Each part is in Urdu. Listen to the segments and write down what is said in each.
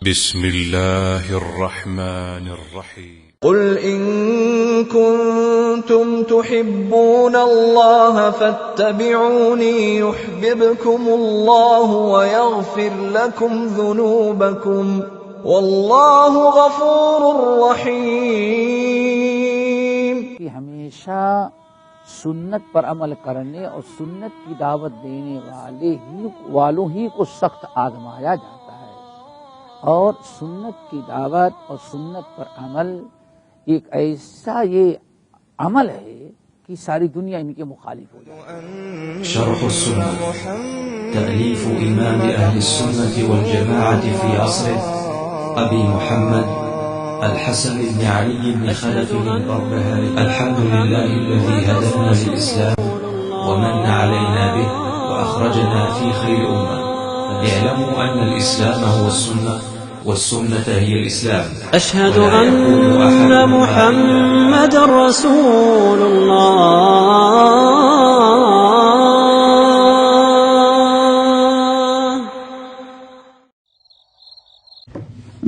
بسم الله الرحمن الرحيم قل إن كنتم تحبون الله فاتبعوني يحببكم الله ويغفر لكم ذنوبكم والله غفور رحيم. ہمیشہ سنت پر عمل کرنے اور سنت کی دعوت دینے والوں ہی کو سخت آزمایا جاتا ہے، اور سنت کی دعوت اور سنت پر عمل ایک ایسا یہ عمل ہے کہ ساری دنیا ان کے مخالف ہو جائے. شرح السنة تأليف إمام أهل السنة والجماعة في عصره أبي محمد الحسن بن علي بن خلف البربهاري. الحمد لله الذي هدانا للإسلام ومن علينا به وأخرجنا في خير أمة. اعلموا أن الإسلام هو السنة والسنة هي الإسلام. أشهد أن محمد رسول الله.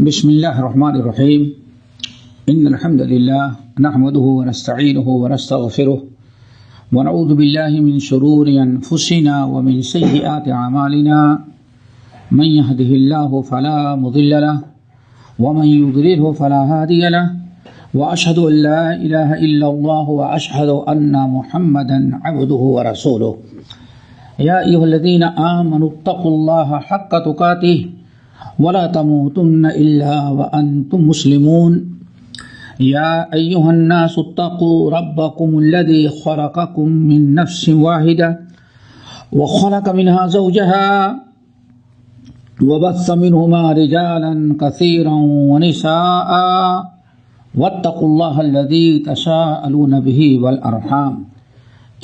بسم الله الرحمن الرحيم. إن الحمد لله نحمده ونستعينه ونستغفره ونعوذ بالله من شرور أنفسنا ومن سيئات أعمالنا. من يهده الله فلا مضل له ومن يضلله فلا هادي له وأشهد أن لا إله إلا الله وأشهد أن محمدا عبده ورسوله. يا أيها الذين آمنوا اتقوا الله حق تقاته ولا تموتن إلا وأنتم مسلمون. يا أيها الناس اتقوا ربكم الذي خلقكم من نفس واحدة وخلق منها زوجها وبث منهما رجالا كثيرا ونساء واتقوا الله الذي تساءلون به والأرحام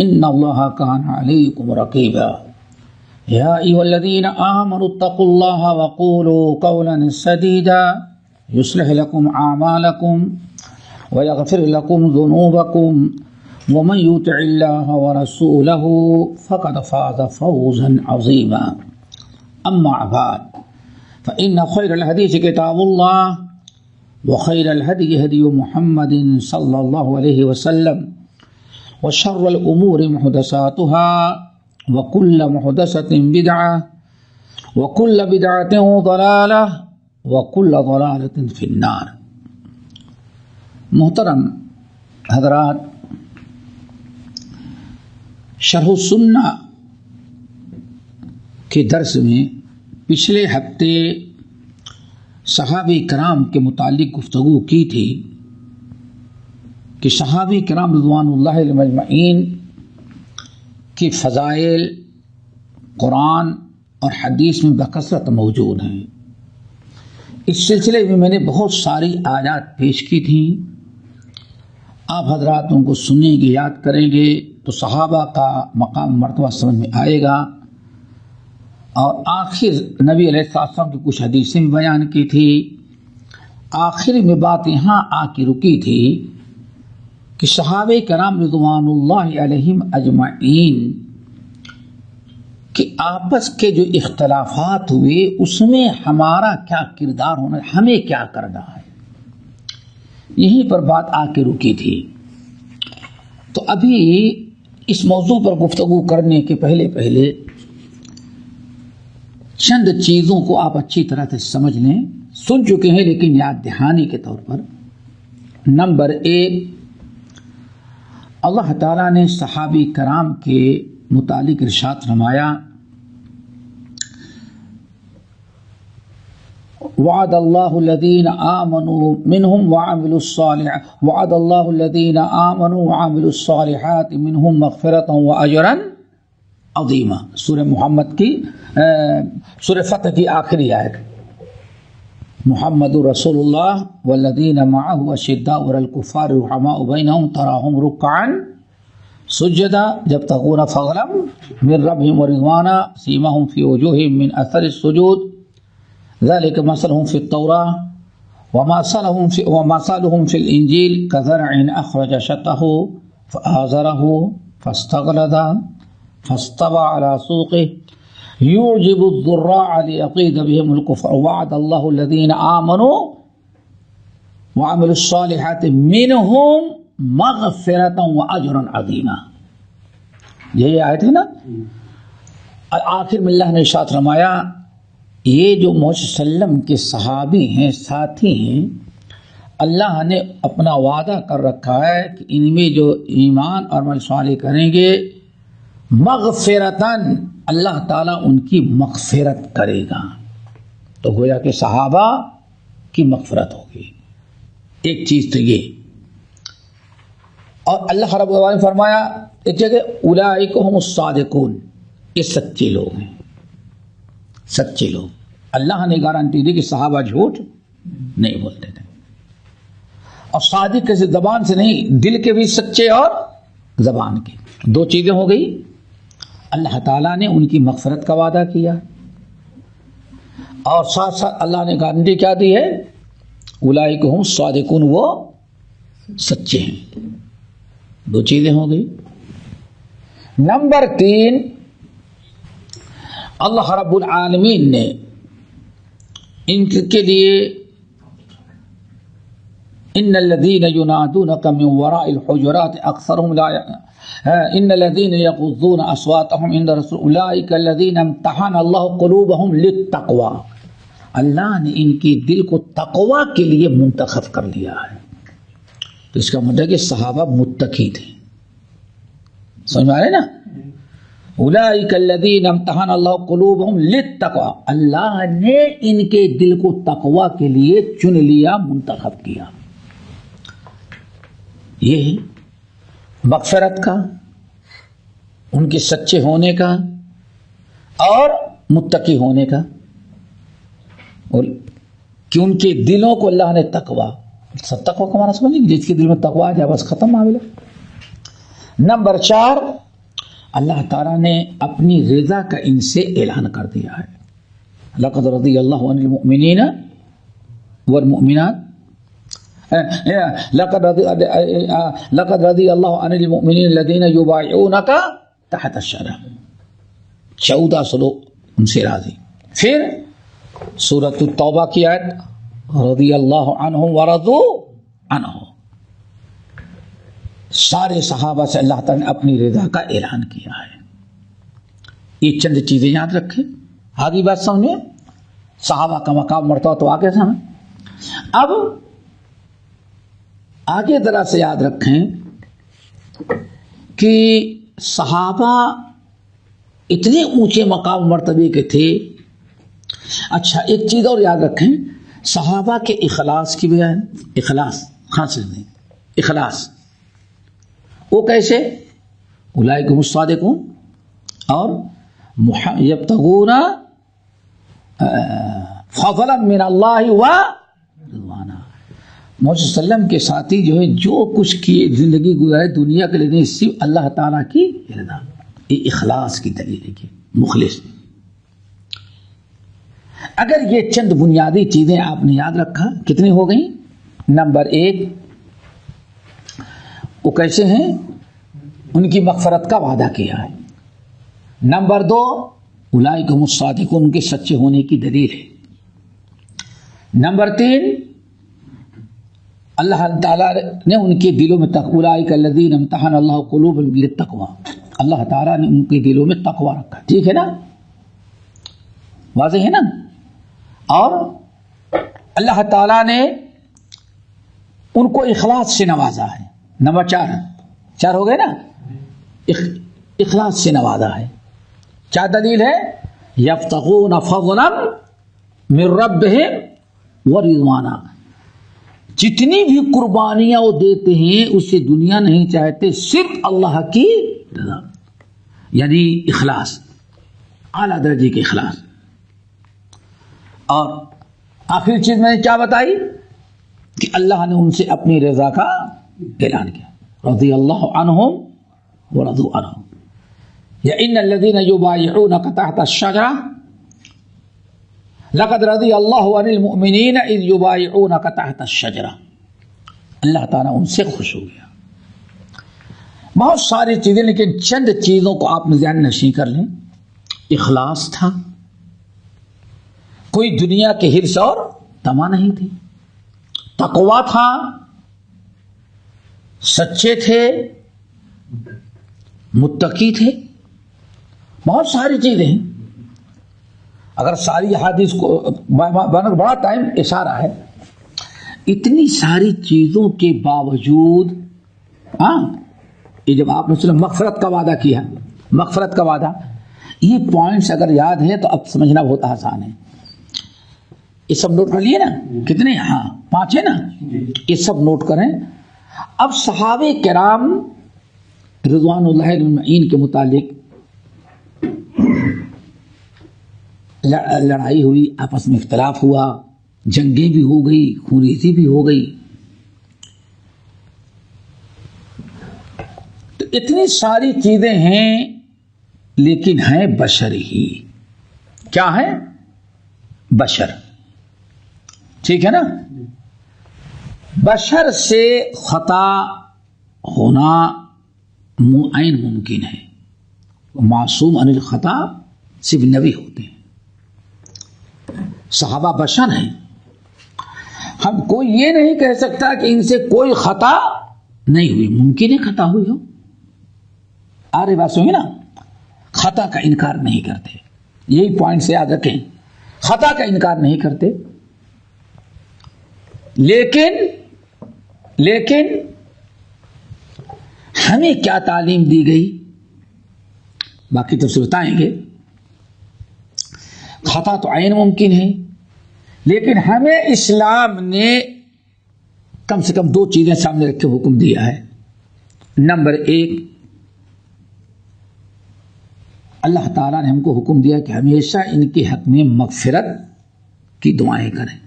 إن الله كان عليكم رقيبا. يا أيها الذين آمنوا اتقوا الله وقولوا قولا سديدا يصلح لكم أعمالكم ويغفر لكم ذنوبكم ومن يطع الله ورسوله فقد فاز فوزا عظيما. أما بعد فإن خير الحديث كتاب الله وخير الهدي هدي محمد صلى الله عليه وسلم وشر الأمور محدثاتها وكل محدثة بدعة وكل بدعة ضلالة وكل ضلالة في النار. محترم حضرات، شرح السنہ کے درس میں پچھلے ہفتے صحابہ کرام کے متعلق گفتگو کی تھی کہ صحابہ کرام رضوان اللہ علیہم اجمعین کی فضائل قرآن اور حدیث میں بکثرت موجود ہیں. اس سلسلے میں میں نے بہت ساری آیات پیش کی تھیں. آپ حضرات ان کو سنیں گے، یاد کریں گے تو صحابہ کا مقام مرتبہ سمجھ میں آئے گا. اور آخر نبی علیہ السلام کی کچھ حدیثیں بھی بیان کی تھی. آخر میں بات یہاں آ کے رکی تھی کہ صحابہ کرام رضوان اللہ علیہم اجمعین کہ آپس کے جو اختلافات ہوئے اس میں ہمارا کیا کردار ہونا، ہمیں کیا کرنا ہے، یہیں پر بات آ کے رکی تھی. تو ابھی اس موضوع پر گفتگو کرنے کے پہلے چند چیزوں کو آپ اچھی طرح سے سمجھ لیں. سن چکے ہیں لیکن یاد دہانی کے طور پر. نمبر 1، اللہ تعالیٰ نے صحابہ کرام کے متعلق ارشاد فرمایا وعد اللہ الذین آمنوا منہم وعملوا الصالحات منہم مغفرۃ واجرا عظیما. سورہ محمد کی سورہ فتح کی آخری آیت. محمد رسول اللہ والذین معہ اشداء علی الکفار رحماء بینہم تراہم رکعا سجدا یبتغون فضلا من ربہم ورضوانا سیماہم فی وجوہہم من اثر السجود ذلك مثلهم في التوراة ومثلهم في الإنجيل كزرع أخرج شطه فآزره فاستغلظ فاستوى على سوقه يعجب الضراع ليقيد بهم الكفر وعد الله الذين آمنوا وعملوا الصالحات منهم مغفرة وأجرا عظيما. یہی آیت ہے نا. آخر میں اللہ نے ارشاد فرمایا یہ جو محمد صلی اللہ علیہ وسلم کے صحابی ہیں، ساتھی ہیں، اللہ نے اپنا وعدہ کر رکھا ہے کہ ان میں جو ایمان اور عمل صالح کریں گے مغفرتاً، اللہ تعالیٰ ان کی مغفرت کرے گا. تو گویا کہ صحابہ کی مغفرت ہوگی. ایک چیز تو یہ. اور اللہ رب العالمین نے فرمایا ایک جگہ اولئک هم الصادقون، یہ سچے لوگ ہیں. سچے لوگ. اللہ نے گارنٹی دی کہ صحابہ جھوٹ نہیں بولتے تھے. اور صادق کیسے؟ زبان سے نہیں، دل کے بھی سچے اور زبان کے. دو چیزیں ہو گئی. اللہ تعالیٰ نے ان کی مغفرت کا وعدہ کیا اور ساتھ ساتھ اللہ نے گارنٹی کیا دی ہے؟ اولئک هم الصادقون، وہ سچے ہیں. دو چیزیں ہو گئی. نمبر 3، اللہ رب العالمین نے ان کے لیے ان الذین ینادونک من وراء الحجرات اکثرهم لا ان الذین یغضون اصواتهم عند رسول اولئک الذین امتحن اللہ قلوبهم للتقوی. اللہ نے ان کے دل کو تقوی کے لیے منتخب کر لیا ہے. تو اس کا مطلب ہے کہ صحابہ متقی تھے. سمجھ میں آ رہے نا؟ اولئک الذین امتحن اللہ قلوبهم للتقوی، اللہ نے ان کے دل کو تقوی کے لیے چن لیا، منتخب کیا. یہ ہے مغفرت کا، ان کے سچے ہونے کا اور متقی ہونے کا، اور کہ ان کے دلوں کو اللہ نے تقوی، تقوی کا معنی سمجھیں گے، جس کے دل میں تقوی آ جائے بس ختم معاملہ. نمبر 4، اللہ تعالیٰ نے اپنی رضا کا ان سے اعلان کر دیا ہے. لقد رضی اللہ عن المؤمنین والمؤمنات لقد رضی اللہ عن المؤمنین الذین یبایعونک تحت الشجرہ. 14 سلوک ان سے راضی. پھر سورۃ التوبہ کی آیت رضی اللہ عنہم ورضوا عنہ. سارے صحابہ سے اللہ تعالیٰ نے اپنی رضا کا اعلان کیا ہے. یہ چند چیزیں یاد رکھیں. آگے بات سمجھیں. صحابہ کا مقام مرتبہ تو آگے تھا. اب آگے ذرا سے یاد رکھیں کہ صحابہ اتنے اونچے مقام مرتبے کے تھے. اچھا ایک چیز اور یاد رکھیں، صحابہ کے اخلاص کی بیان. اخلاص خاص نہیں، اخلاص وہ کیسے؟ اولئک هم الصادقون اور یبتغون فضلا من اللہ و رضوانا. محمد صلی اللہ علیہ وسلم کے ساتھی جو ہے جو کچھ کیے زندگی گزارے دنیا کے لیے صرف اللہ تعالیٰ کی رضا. یہ اخلاص کی دلیل ہے کہ مخلص. اگر یہ چند بنیادی چیزیں آپ نے یاد رکھا، کتنی ہو گئیں؟ نمبر 1 وہ کیسے ہیں؟ ان کی مغفرت کا وعدہ کیا ہے. نمبر 2 اولئک هم الصادقون، ان کے سچے ہونے کی دلیل ہے. نمبر 3 اللہ تعالیٰ نے ان کے دلوں میں اولئک الذین امتحن اللہ قلوبهم للتقوی، اللہ تعالیٰ نے ان کے دلوں میں تقوی رکھا. ٹھیک ہے نا؟ واضح ہے نا؟ اور اللہ تعالیٰ نے ان کو اخلاص سے نوازا ہے. نمبر 4 ہو گئے نا؟ اخلاص سے نوازا ہے. کیا دلیل ہے؟ یبتغون فضلا من ربهم ورضوانا. جتنی بھی قربانیاں وہ دیتے ہیں اسے دنیا نہیں چاہتے، صرف اللہ کی رضا، یعنی اخلاص، اعلیٰ درجے کے اخلاص. اور آخری چیز میں نے کیا بتائی کہ اللہ نے ان سے اپنی رضا کا اعلان کیا. رضی اللہ عنہم ورضوا عنہ. یا ان الذین یبایعونک تحت الشجرہ لقد رضی اللہ عن المؤمنین اذ یبایعونک تحت الشجرہ. اللہ تعالیٰ ان سے خوش ہو گیا. بہت ساری چیزیں، لیکن چند چیزوں کو آپ ذہن نشین کر لیں. اخلاص تھا، کوئی دنیا کے حرص اور تما نہیں تھی، تقویٰ تھا، سچے تھے، متقی تھے، بہت ساری چیزیں ہیں. اگر ساری حدیث کو بڑا ٹائم اشارہ ہے، اتنی ساری چیزوں کے باوجود یہ جب آپ نے صرف مغفرت کا وعدہ کیا، مغفرت کا وعدہ، یہ پوائنٹس اگر یاد ہے تو اب سمجھنا بہت آسان ہے. یہ سب نوٹ کر لیے نا؟ کتنے؟ 5 ہے نا؟ یہ سب نوٹ کریں. اب صحابہ کرام رضوان اللہ اجمعین کے متعلق لڑائی ہوئی، آپس میں اختلاف ہوا، جنگیں بھی ہو گئی، خونریزی بھی ہو گئی. تو اتنی ساری چیزیں ہیں، لیکن ہیں بشر ہی. کیا ہے؟ بشر. ٹھیک ہے نا؟ بشر سے خطا ہونا عین ممکن ہے. معصوم عن الخطا صرف نبی ہوتے ہیں. صحابہ بشر ہیں. ہم کوئی یہ نہیں کہہ سکتا کہ ان سے کوئی خطا نہیں ہوئی. ممکن ہے خطا ہوئی ہو، آرے بات سنیں نا. خطا کا انکار نہیں کرتے، یہی پوائنٹ سے یاد رکھیں. خطا کا انکار نہیں کرتے، لیکن ہمیں کیا تعلیم دی گئی باقی تو سے بتائیں گے. خطا تو عین ممکن ہے، لیکن ہمیں اسلام نے کم سے کم 2 چیزیں سامنے رکھ کے حکم دیا ہے. نمبر 1، اللہ تعالیٰ نے ہم کو حکم دیا کہ ہمیشہ ان کے حق میں مغفرت کی دعائیں کریں.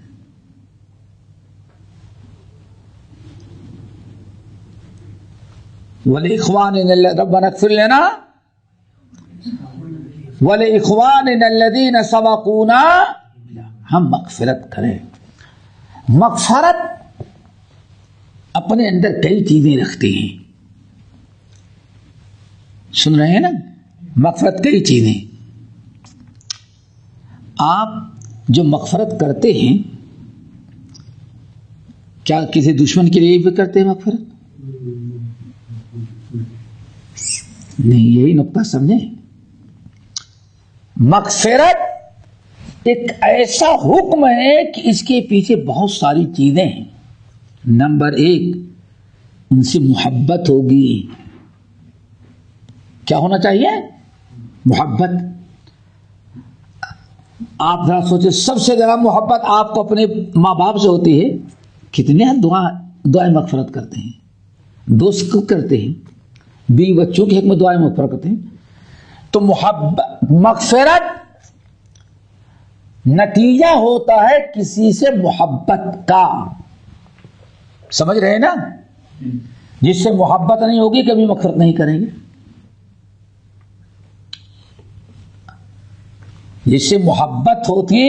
وَلِإِخْوَانِنَا رَبَّنَا اغْفِرْ لَنَا وَلِإِخْوَانِنَا الَّذِينَ سَبَقُونَا. ہم مغفرت کریں. مغفرت اپنے اندر کئی چیزیں رکھتے ہیں. سن رہے ہیں نا؟ مغفرت کئی چیزیں. آپ جو مغفرت کرتے ہیں، کیا کسی دشمن کے لیے بھی کرتے ہیں مغفرت؟ نہیں. یہی نقطہ سمجھیں. مغفرت ایک ایسا حکم ہے کہ اس کے پیچھے بہت ساری چیزیں ہیں. نمبر 1، ان سے محبت ہوگی. کیا ہونا چاہیے؟ محبت. آپ ذرا سوچیں، سب سے زیادہ محبت آپ کو اپنے ماں باپ سے ہوتی ہے. کتنے دعائیں مغفرت کرتے ہیں، دوست کو کرتے ہیں، بیوی بچوں کے حق میں دعائیں مغفرت کرتے ہیں. تو مغفرت نتیجہ ہوتا ہے کسی سے محبت کا. سمجھ رہے ہیں نا؟ جس سے محبت نہیں ہوگی کبھی مغفرت نہیں کریں گے. جس سے محبت ہوگی،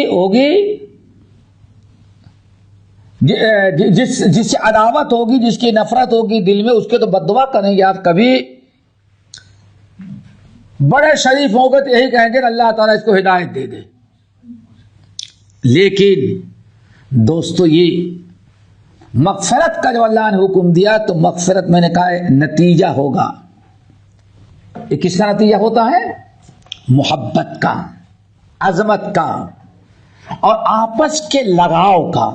جس سے عداوت ہوگی، جس کی نفرت ہوگی دل میں، اس کے تو بد دعا کریں گے آپ. کبھی بڑے شریف ہوں گے تو یہی کہیں گے کہ اللہ تعالیٰ اس کو ہدایت دے دے. لیکن دوستو، یہ مغفرت کا جو اللہ نے حکم دیا، تو مغفرت میں نے کہا ہے نتیجہ ہوگا. یہ کس کا نتیجہ ہوتا ہے؟ محبت کا، عظمت کا، اور آپس کے لگاؤ کا.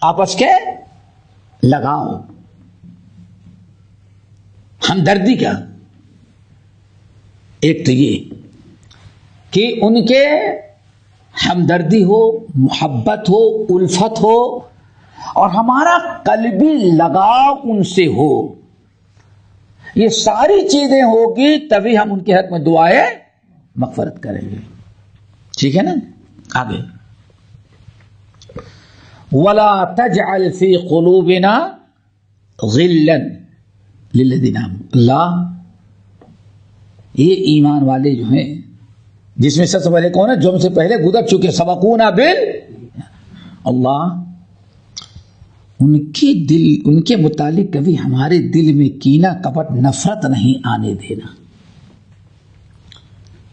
آپس کے لگاؤ، ہمدردی کا. ایک تو یہ کہ ان کے ہمدردی ہو، محبت ہو، الفت ہو، اور ہمارا قلبی لگاؤ ان سے ہو. یہ ساری چیزیں ہوگی تبھی ہم ان کے حق میں دعائیں مغفرت کریں گے. ٹھیک ہے نا؟ آگے، وَلَا تَجْعَلْ فِي قُلُوبِنَا غِلًّا لِلَّذِينَ آمَنُوا. اللہ، یہ ایمان والے جو ہیں، جس میں سب سے پہلے کون ہے؟ جو ہم سے پہلے گزر چکے، سبقونا اللہ، ان کے متعلق کبھی ہمارے دل میں کینہ، کپٹ، نفرت نہیں آنے دینا.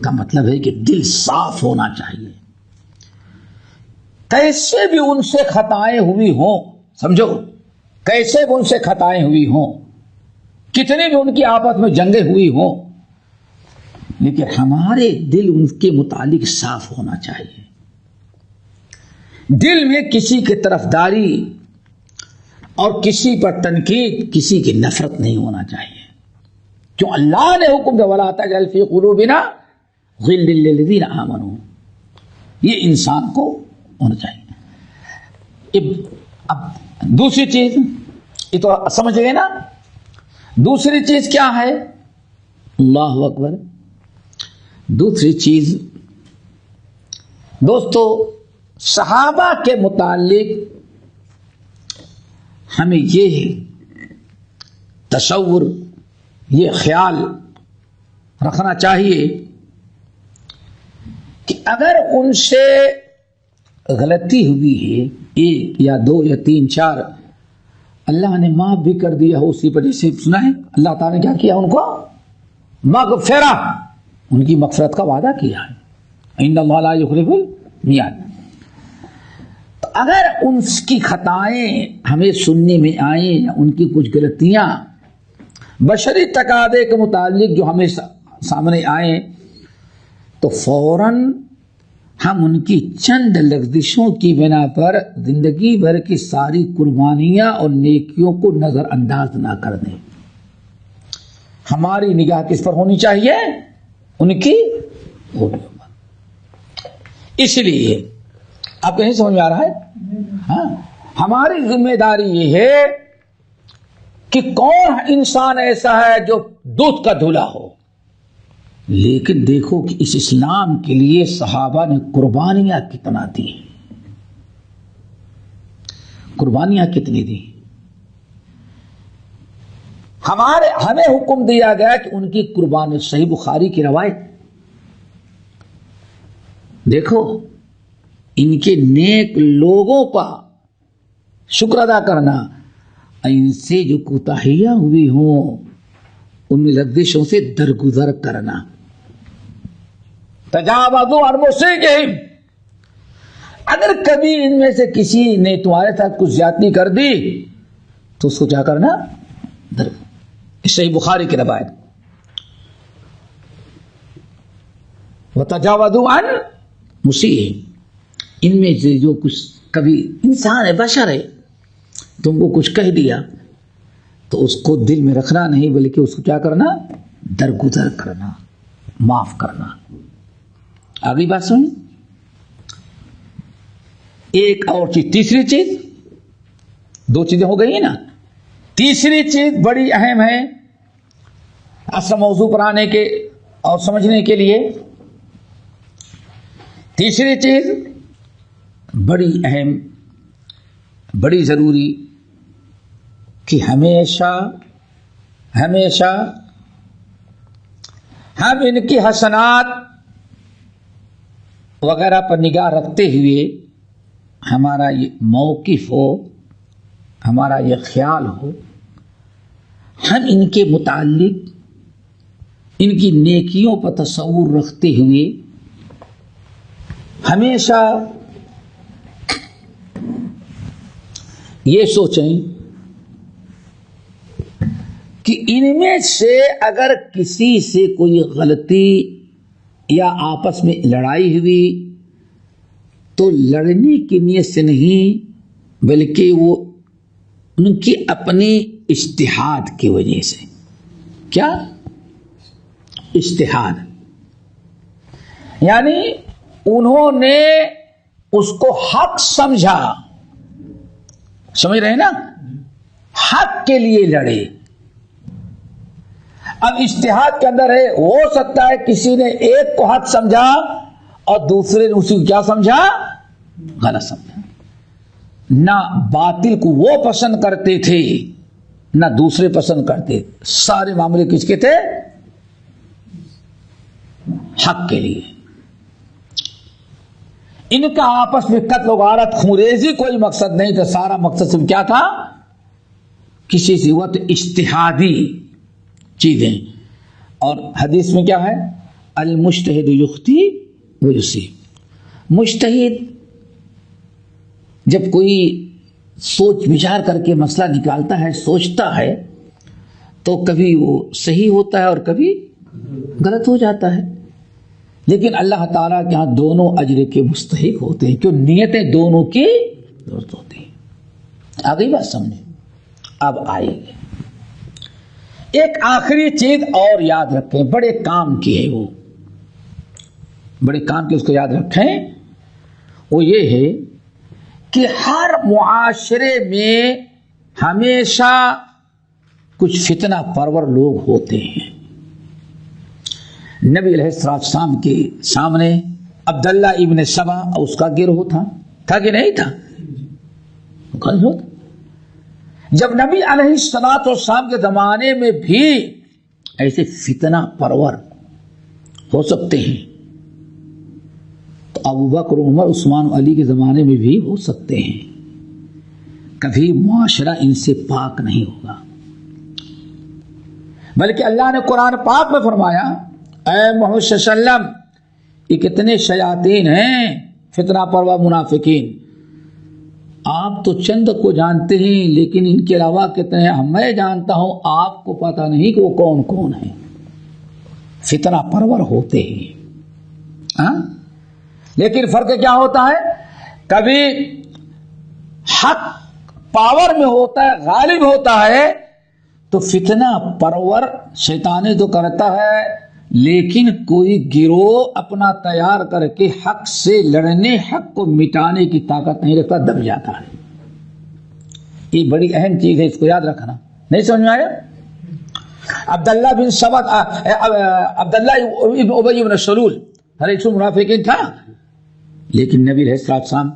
کا مطلب ہے کہ دل صاف ہونا چاہیے. کیسے بھی ان سے خطائیں ہوئی ہوں، سمجھو، کیسے بھی ان سے خطائیں ہوئی ہوں، کتنی بھی ان کی آپس میں جنگیں ہوئی ہوں، لیکن ہمارے دل ان کے متعلق صاف ہونا چاہیے. دل میں کسی کی طرفداری اور کسی پر تنقید، کسی کی نفرت نہیں ہونا چاہیے. جو اللہ نے حکم دیا وَلَا تَجْعَلْ فِي قُلُوبِنَا غِلًّا لِّلَّذِينَ آمَنُوا، یہ انسان کو ہونا چاہیے. اب دوسری چیز یہ تو سمجھ گئے نا. دوسری چیز کیا ہے؟ اللہ اکبر. دوسری چیز دوستو، صحابہ کے متعلق ہمیں یہ تصور، یہ خیال رکھنا چاہیے کہ اگر ان سے غلطی ہوئی ہے، ایک یا دو یا تین چار، اللہ نے معاف بھی کر دیا ہو. اسی پر جیسے سنا ہے اللہ تعالیٰ نے کیا کیا، ان کو مغفرہ، ان کی مغفرت کا وعدہ کیا ہے. ان اللہ لا یخلف المیعاد. تو اگر ان کی خطائیں ہمیں سننے میں آئیں یا ان کی کچھ غلطیاں بشری تقاضے کے متعلق جو ہمیں سامنے آئیں، تو فوراً ہم ان کی چند لغزشوں کی بنا پر زندگی بھر کی ساری قربانیاں اور نیکیوں کو نظر انداز نہ کر دیں. ہماری نگاہ کس پر ہونی چاہیے؟ ان کی خوبیوں پر. اس لیے آپ کہیں سمجھ میں آ رہا ہے؟ ہاں، ہماری ذمہ داری یہ ہے کہ کون انسان ایسا ہے جو دودھ کا دھلا ہو. لیکن دیکھو کہ اس اسلام کے لیے صحابہ نے قربانیاں کتنا دی، قربانیاں کتنی دی. ہمیں حکم دیا گیا کہ ان کی قربانی. صحیح بخاری کی روایت دیکھو، ان کے نیک لوگوں کا شکر ادا کرنا، ان سے جو کوتاہیاں ہوئی ہوں ان لغزشوں سے درگزر کرنا. تجاوزوا عن مسیئہم، اگر کبھی ان میں سے کسی نے تمہارے ساتھ کچھ زیادتی کر دی تو اس کو کیا کرنا؟ صحیح بخاری کی روایت. وتجاوزوا عن مسیئہم، ان میں سے جو کچھ کبھی انسان ہے، بشر ہے، تم کو کچھ کہہ دیا تو اس کو دل میں رکھنا نہیں، بلکہ اس کو کیا کرنا؟ درگزر کرنا، معاف کرنا. اگلی بات سنیں. ایک اور چیز، تیسری چیز، دو چیزیں ہو گئی ہیں نا. تیسری چیز بڑی اہم ہے اصل موضوع پر آنے کے اور سمجھنے کے لیے. تیسری چیز بڑی اہم، بڑی ضروری، کہ ہمیشہ ہم ان کی حسنات وغیرہ پر نگاہ رکھتے ہوئے ہمارا یہ موقف ہو، ہمارا یہ خیال ہو، ہم ان کے متعلق ان کی نیکیوں پر تصور رکھتے ہوئے ہمیشہ یہ سوچیں کہ ان میں سے اگر کسی سے کوئی غلطی یا آپس میں لڑائی ہوئی تو لڑنے کی نیت سے نہیں، بلکہ وہ ان کی اپنی اجتہاد کی وجہ سے. کیا اجتہاد؟ یعنی انہوں نے اس کو حق سمجھا، سمجھ رہے نا، حق کے لیے لڑے. اب اجتہاد کے اندر ہے، ہو سکتا ہے کسی نے ایک کو حق سمجھا اور دوسرے نے اسی کو کیا سمجھا؟ غلط سمجھا. نہ باطل کو وہ پسند کرتے تھے نہ دوسرے پسند کرتے، سارے معاملے کس کے تھے؟ حق کے لیے. ان کا آپس میں قتل و غارت، خونریزی کوئی مقصد نہیں تھا. سارا مقصد صرف کیا تھا؟ کسی سے ہوا تو اجتہادی چیزیں. اور حدیث میں کیا ہے؟ المجتہد یخطی و یصیب، مجتہد جب کوئی سوچ وچار کر کے مسئلہ نکالتا ہے، سوچتا ہے، تو کبھی وہ صحیح ہوتا ہے اور کبھی غلط ہو جاتا ہے، لیکن اللہ تعالیٰ کے ہاں دونوں اجر کے مستحق ہوتے ہیں، کیوں نیتیں دونوں کی درست ہوتی ہیں۔ آ گئی بات سمجھے؟ اب آئے گی ایک آخری چیز اور یاد رکھیں، بڑے کام کی ہے، وہ بڑے کام کی، اس کو یاد رکھیں، وہ یہ ہے کہ ہر معاشرے میں ہمیشہ کچھ فتنہ پرور لوگ ہوتے ہیں۔ نبی علیہ السلام کے سامنے عبداللہ ابن سبا اس کا گروہ تھا کہ نہیں تھا؟ جب نبی علیہ السلام کے زمانے میں بھی ایسے فتنہ پرور ہو سکتے ہیں، تو ابو بکر، عمر، عثمان و علی کے زمانے میں بھی ہو سکتے ہیں۔ کبھی معاشرہ ان سے پاک نہیں ہوگا، بلکہ اللہ نے قرآن پاک میں فرمایا، اے محمد صلی اللہ علیہ وسلم، یہ کتنے شیاطین ہیں فتنہ پرور منافقین، آپ تو چند کو جانتے ہیں لیکن ان کے علاوہ کتنے ہیں میں جانتا ہوں، آپ کو پتہ نہیں کہ وہ کون کون ہیں، فتنہ پرور ہوتے ہیں۔ لیکن فرق کیا ہوتا ہے؟ کبھی حق پاور میں ہوتا ہے، غالب ہوتا ہے، تو فتنہ پرور شیطانی تو کرتا ہے، لیکن کوئی گروہ اپنا تیار کر کے حق سے لڑنے، حق کو مٹانے کی طاقت نہیں رکھتا، دب جاتا ہے۔ یہ بڑی اہم چیز ہے، اس کو یاد رکھنا۔ نہیں سمجھ میں آیا؟ عبداللہ بن سبا، عبداللہ ابن ابی بن سلول رئیس المنافقین تھا، لیکن نبی علیہ السلام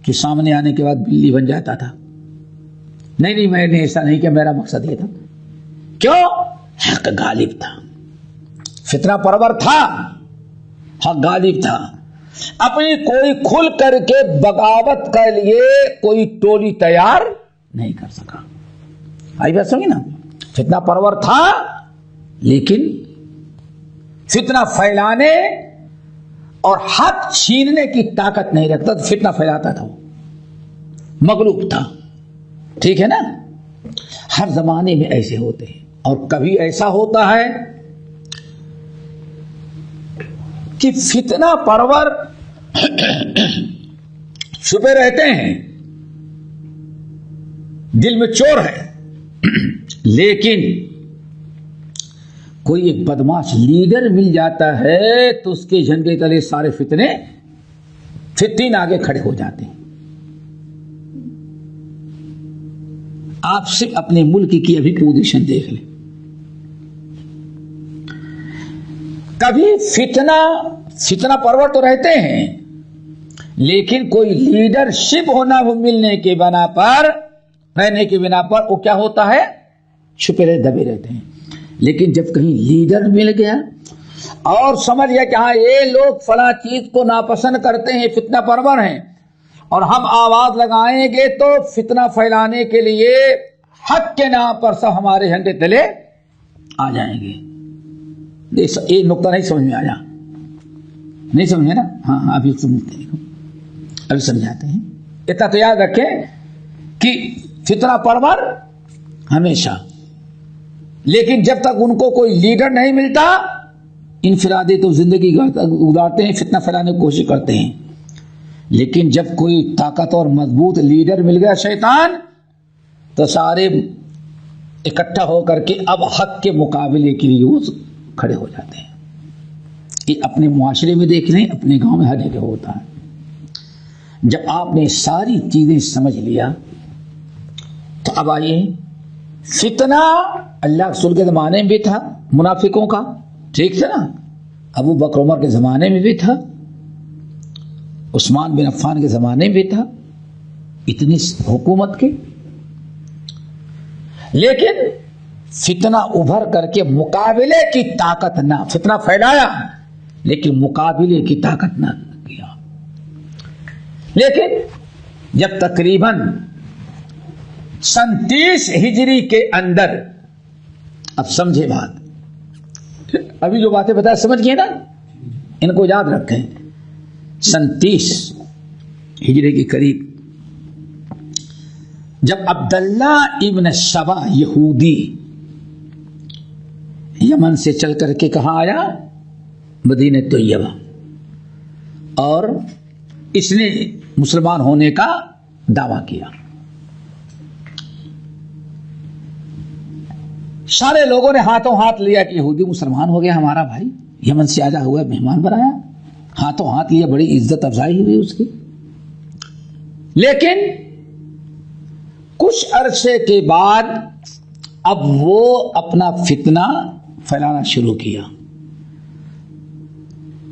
کے سامنے آنے کے بعد بلی بن جاتا تھا۔ نہیں میں نے ایسا نہیں کیا، میرا مقصد یہ تھا، کیوں؟ حق غالب تھا، فتنہ پرور تھا، حق غالب تھا، اپنی کوئی کھل کر کے بغاوت کے لیے کوئی ٹولی تیار نہیں کر سکا۔ آئی بات سمجھی نا؟ فتنہ پرور تھا، لیکن فتنہ پھیلانے اور حق چھیننے کی طاقت نہیں رکھتا، تو فتنہ پھیلاتا تھا، وہ مغلوب تھا۔ ٹھیک ہے نا؟ ہر زمانے میں ایسے ہوتے ہیں، اور کبھی ایسا ہوتا ہے کہ فتنہ پرور چھپے رہتے ہیں، دل میں چور ہے، لیکن کوئی ایک بدماش لیڈر مل جاتا ہے تو اس کے جھنڈے تلے سارے فتنے فتین آگے کھڑے ہو جاتے ہیں۔ آپ صرف اپنے ملک کی ابھی پوزیشن دیکھ لیں، کبھی فتنہ پرور تو رہتے ہیں، لیکن کوئی لیڈرشپ ہونا ملنے کے بنا پر، رہنے کی بنا پر وہ کیا ہوتا ہے؟ چھپے رہتے، دبے رہتے ہیں۔ لیکن جب کہیں لیڈر مل گیا اور سمجھ گیا کہ ہاں یہ لوگ فلاں چیز کو ناپسند کرتے ہیں، فتنہ پرور ہیں، اور ہم آواز لگائیں گے تو فتنہ پھیلانے کے لیے حق کے نام پر سب ہمارے جھنڈے تلے آ جائیں گے۔ یہ نقطہ نہیں سمجھ میں آیا؟ نہیں سمجھے نا؟ ہاں ابھی سمجھتے ہیں، ابھی سمجھاتے ہیں۔ اتنا تو یاد رکھیں کہ فتنہ پرور ہمیشہ، لیکن جب تک ان کو کوئی لیڈر نہیں ملتا، انفرادی تو زندگی گزارتے ہیں، فتنہ پھیلانے کی کوشش کرتے ہیں، لیکن جب کوئی طاقتور مضبوط لیڈر مل گیا شیطان، تو سارے اکٹھا ہو کر کے اب حق کے مقابلے کے لیے وہ کھڑے ہو جاتے ہیں۔ یہ اپنے معاشرے میں دیکھ لیں، اپنے گاؤں میں ہر جگہ ہوتا ہے۔ جب آپ نے ساری چیزیں سمجھ لیا تو اب آئیے، فتنہ اللہ رسول کے زمانے میں بھی تھا منافقوں کا، ٹھیک ہے نا؟ ابو بکر عمر کے زمانے میں بھی تھا، عثمان بن عفان کے زمانے میں بھی تھا، اتنی حکومت کے، لیکن فتنہ ابھر کر کے مقابلے کی طاقت نہ، فتنہ پھیلایا لیکن مقابلے کی طاقت نہ کیا۔ لیکن جب تقریباً 37 ہجری کے اندر، اب سمجھے بات، ابھی جو باتیں بتایا سمجھ گئے نا، ان کو یاد رکھیں. 37 ہجری کے قریب جب عبداللہ ابن سبا یہودی یمن سے چل کر کے کہاں آیا؟ مدینہ طیبہ، اور اس نے مسلمان ہونے کا دعویٰ کیا. سارے لوگوں نے ہاتھوں ہاتھ لیا کہ یہودی مسلمان ہو گیا ہمارا بھائی، یمن سے آیا ہوا مہمان بنایا، ہاتھوں ہاتھ لیا، بڑی عزت افزائی ہوئی اس کی. لیکن کچھ عرصے کے بعد اب وہ اپنا فتنہ پھیلانا شروع کیا.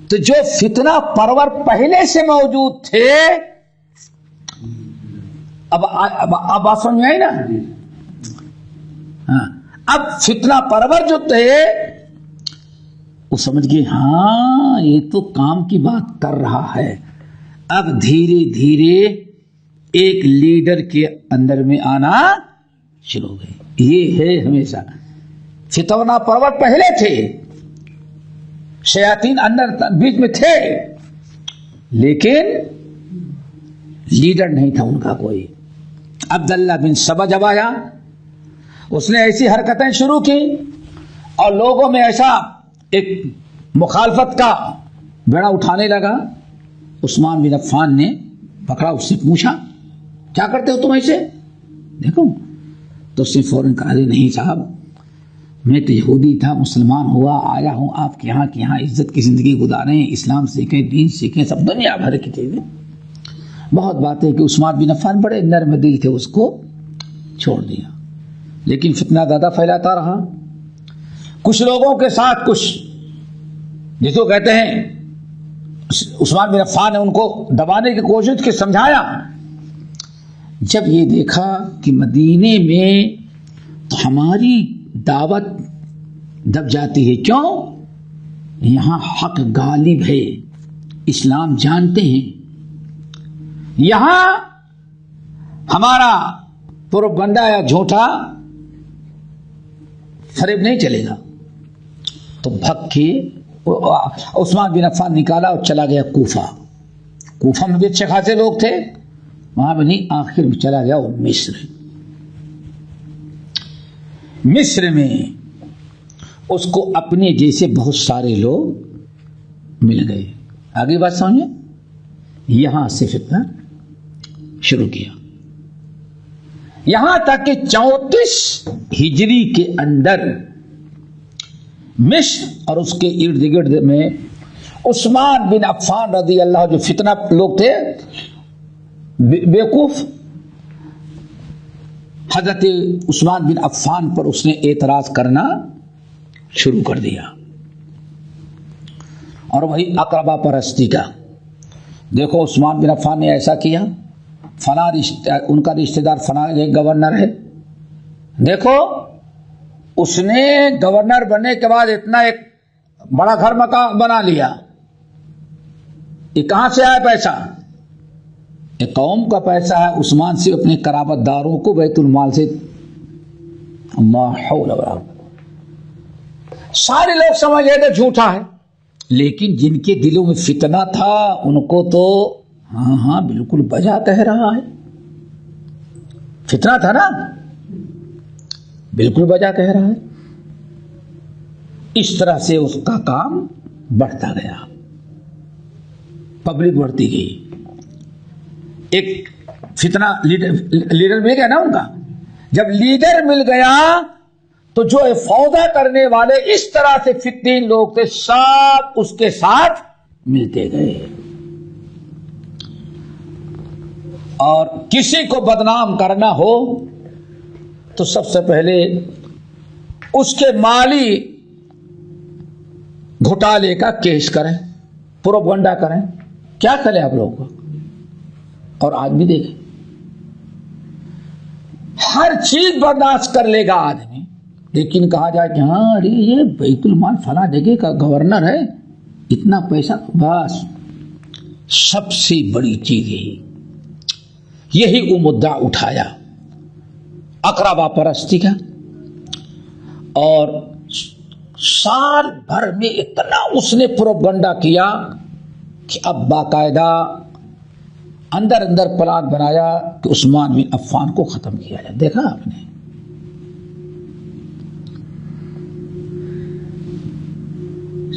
تو جو فتنہ پرور پہلے سے موجود تھے، اب بات سمجھ میں آئی نا؟ ہاں، اب فتنہ پرور جو تھے وہ سمجھ گئے ہاں یہ تو کام کی بات کر رہا ہے. اب دھیرے دھیرے ایک لیڈر کے اندر میں آنا شروع ہو گئے. یہ ہے ہمیشہ فتنہ پرور پہلے تھے، شیاطین اندر بیچ میں تھے، لیکن لیڈر نہیں تھا ان کا کوئی. عبداللہ بن سبا جب آیا، اس نے ایسی حرکتیں شروع کی اور لوگوں میں ایسا ایک مخالفت کا بیڑا اٹھانے لگا. عثمان بن عفان نے پکڑا، اس سے پوچھا کیا کرتے ہو تم ایسے؟ دیکھو تو اس نے فوراً کہا نہیں صاحب، میں تو یہودی تھا، مسلمان ہوا آیا ہوں آپ کے یہاں عزت کی زندگی گزاریں، اسلام سیکھیں، دین سیکھیں، سب دنیا بھر کی چیزیں. بہت باتیں کہ عثمان بن عفان بڑے نرم دل تھے، اس کو چھوڑ دیا. لیکن فتنہ زیادہ پھیلاتا رہا. کچھ لوگوں کے ساتھ کچھ جس کو کہتے ہیں عثمان بن عفان نے ان کو دبانے کی کوشش کی، سمجھایا. جب یہ دیکھا کہ مدینے میں تو ہماری دعوت دب جاتی ہے، کیوں؟ یہاں حق غالب ہے، اسلام جانتے ہیں، یہاں ہمارا پروپگنڈا یا جھوٹا فریب نہیں چلے گا. تو بھگ کے عثمان بن عفان نکالا اور چلا گیا کوفہ. کوفہ میں بھی اچھے خاصے لوگ تھے، وہاں بھی نہیں، آخر میں چلا گیا وہ مصر میں اس کو اپنے جیسے بہت سارے لوگ مل گئے. آگے بات سمجھیں، یہاں سے فتنہ شروع کیا، یہاں تک کہ 34 ہجری کے اندر مصر اور اس کے ارد گرد میں عثمان بن عفان رضی اللہ جو فتنہ لوگ تھے بیوقوف، حضرت عثمان بن عفان پر اس نے اعتراض کرنا شروع کر دیا. اور وہی اقربا پرستی کا، دیکھو عثمان بن عفان نے ایسا کیا، فلاں ان کا رشتہ دار فلاں ایک گورنر ہے، دیکھو اس نے گورنر بننے کے بعد اتنا ایک بڑا گھر مکان بنا لیا، یہ کہاں سے آیا پیسہ؟ ایک قوم کا پیسہ ہے، عثمان سے اپنے قرابت داروں کو بیت المال سے. اللہ حول ولا قوت. سارے لوگ سمجھ گئے تھے جھوٹا ہے، لیکن جن کے دلوں میں فتنہ تھا ان کو تو ہاں بالکل بجا کہہ رہا ہے. فتنہ تھا نا، بالکل بجا کہہ رہا ہے. اس طرح سے اس کا کام بڑھتا گیا، پبلک بڑھتی گئی. ایک فتنہ لیڈر مل گیا نا ان کا. جب لیڈر مل گیا تو جو فوضا کرنے والے اس طرح سے فتنین لوگ تھے سب اس کے ساتھ ملتے گئے، اور کسی کو بدنام کرنا ہو تو سب سے پہلے اس کے مالی گھوٹالے کا کیس کریں، پروپگنڈا کریں. کیا کریں آپ لوگوں کو؟ اور آج بھی دیکھیں ہر چیز برداشت کر لے گا آدمی، لیکن کہا جائے کہ ہاں ارے یہ بیت المال فلاں جگہ کا گورنر ہے، اتنا پیسہ، بس سب سے بڑی چیز یہی وہ مدعا اٹھایا اقربا پرستی کا. اور سال بھر میں اتنا اس نے پروپگنڈا کیا کہ اب باقاعدہ اندر اندر پلان بنایا کہ عثمان بن عفان کو ختم کیا جائے. دیکھا آپ نے؟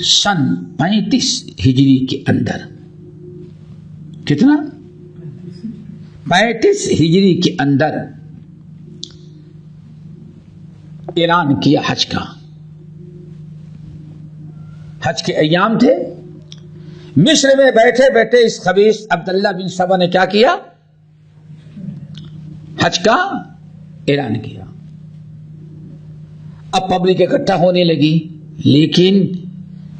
سن 35 ہجری کے اندر، کتنا؟ 35 ہجری کے اندر اعلان کیا حج کا. حج کے ایام تھے، مصر میں بیٹھے بیٹھے اس خبیث عبداللہ بن سبا نے کیا کیا؟ حج کا اعلان کیا. اب پبلک اکٹھا ہونے لگی، لیکن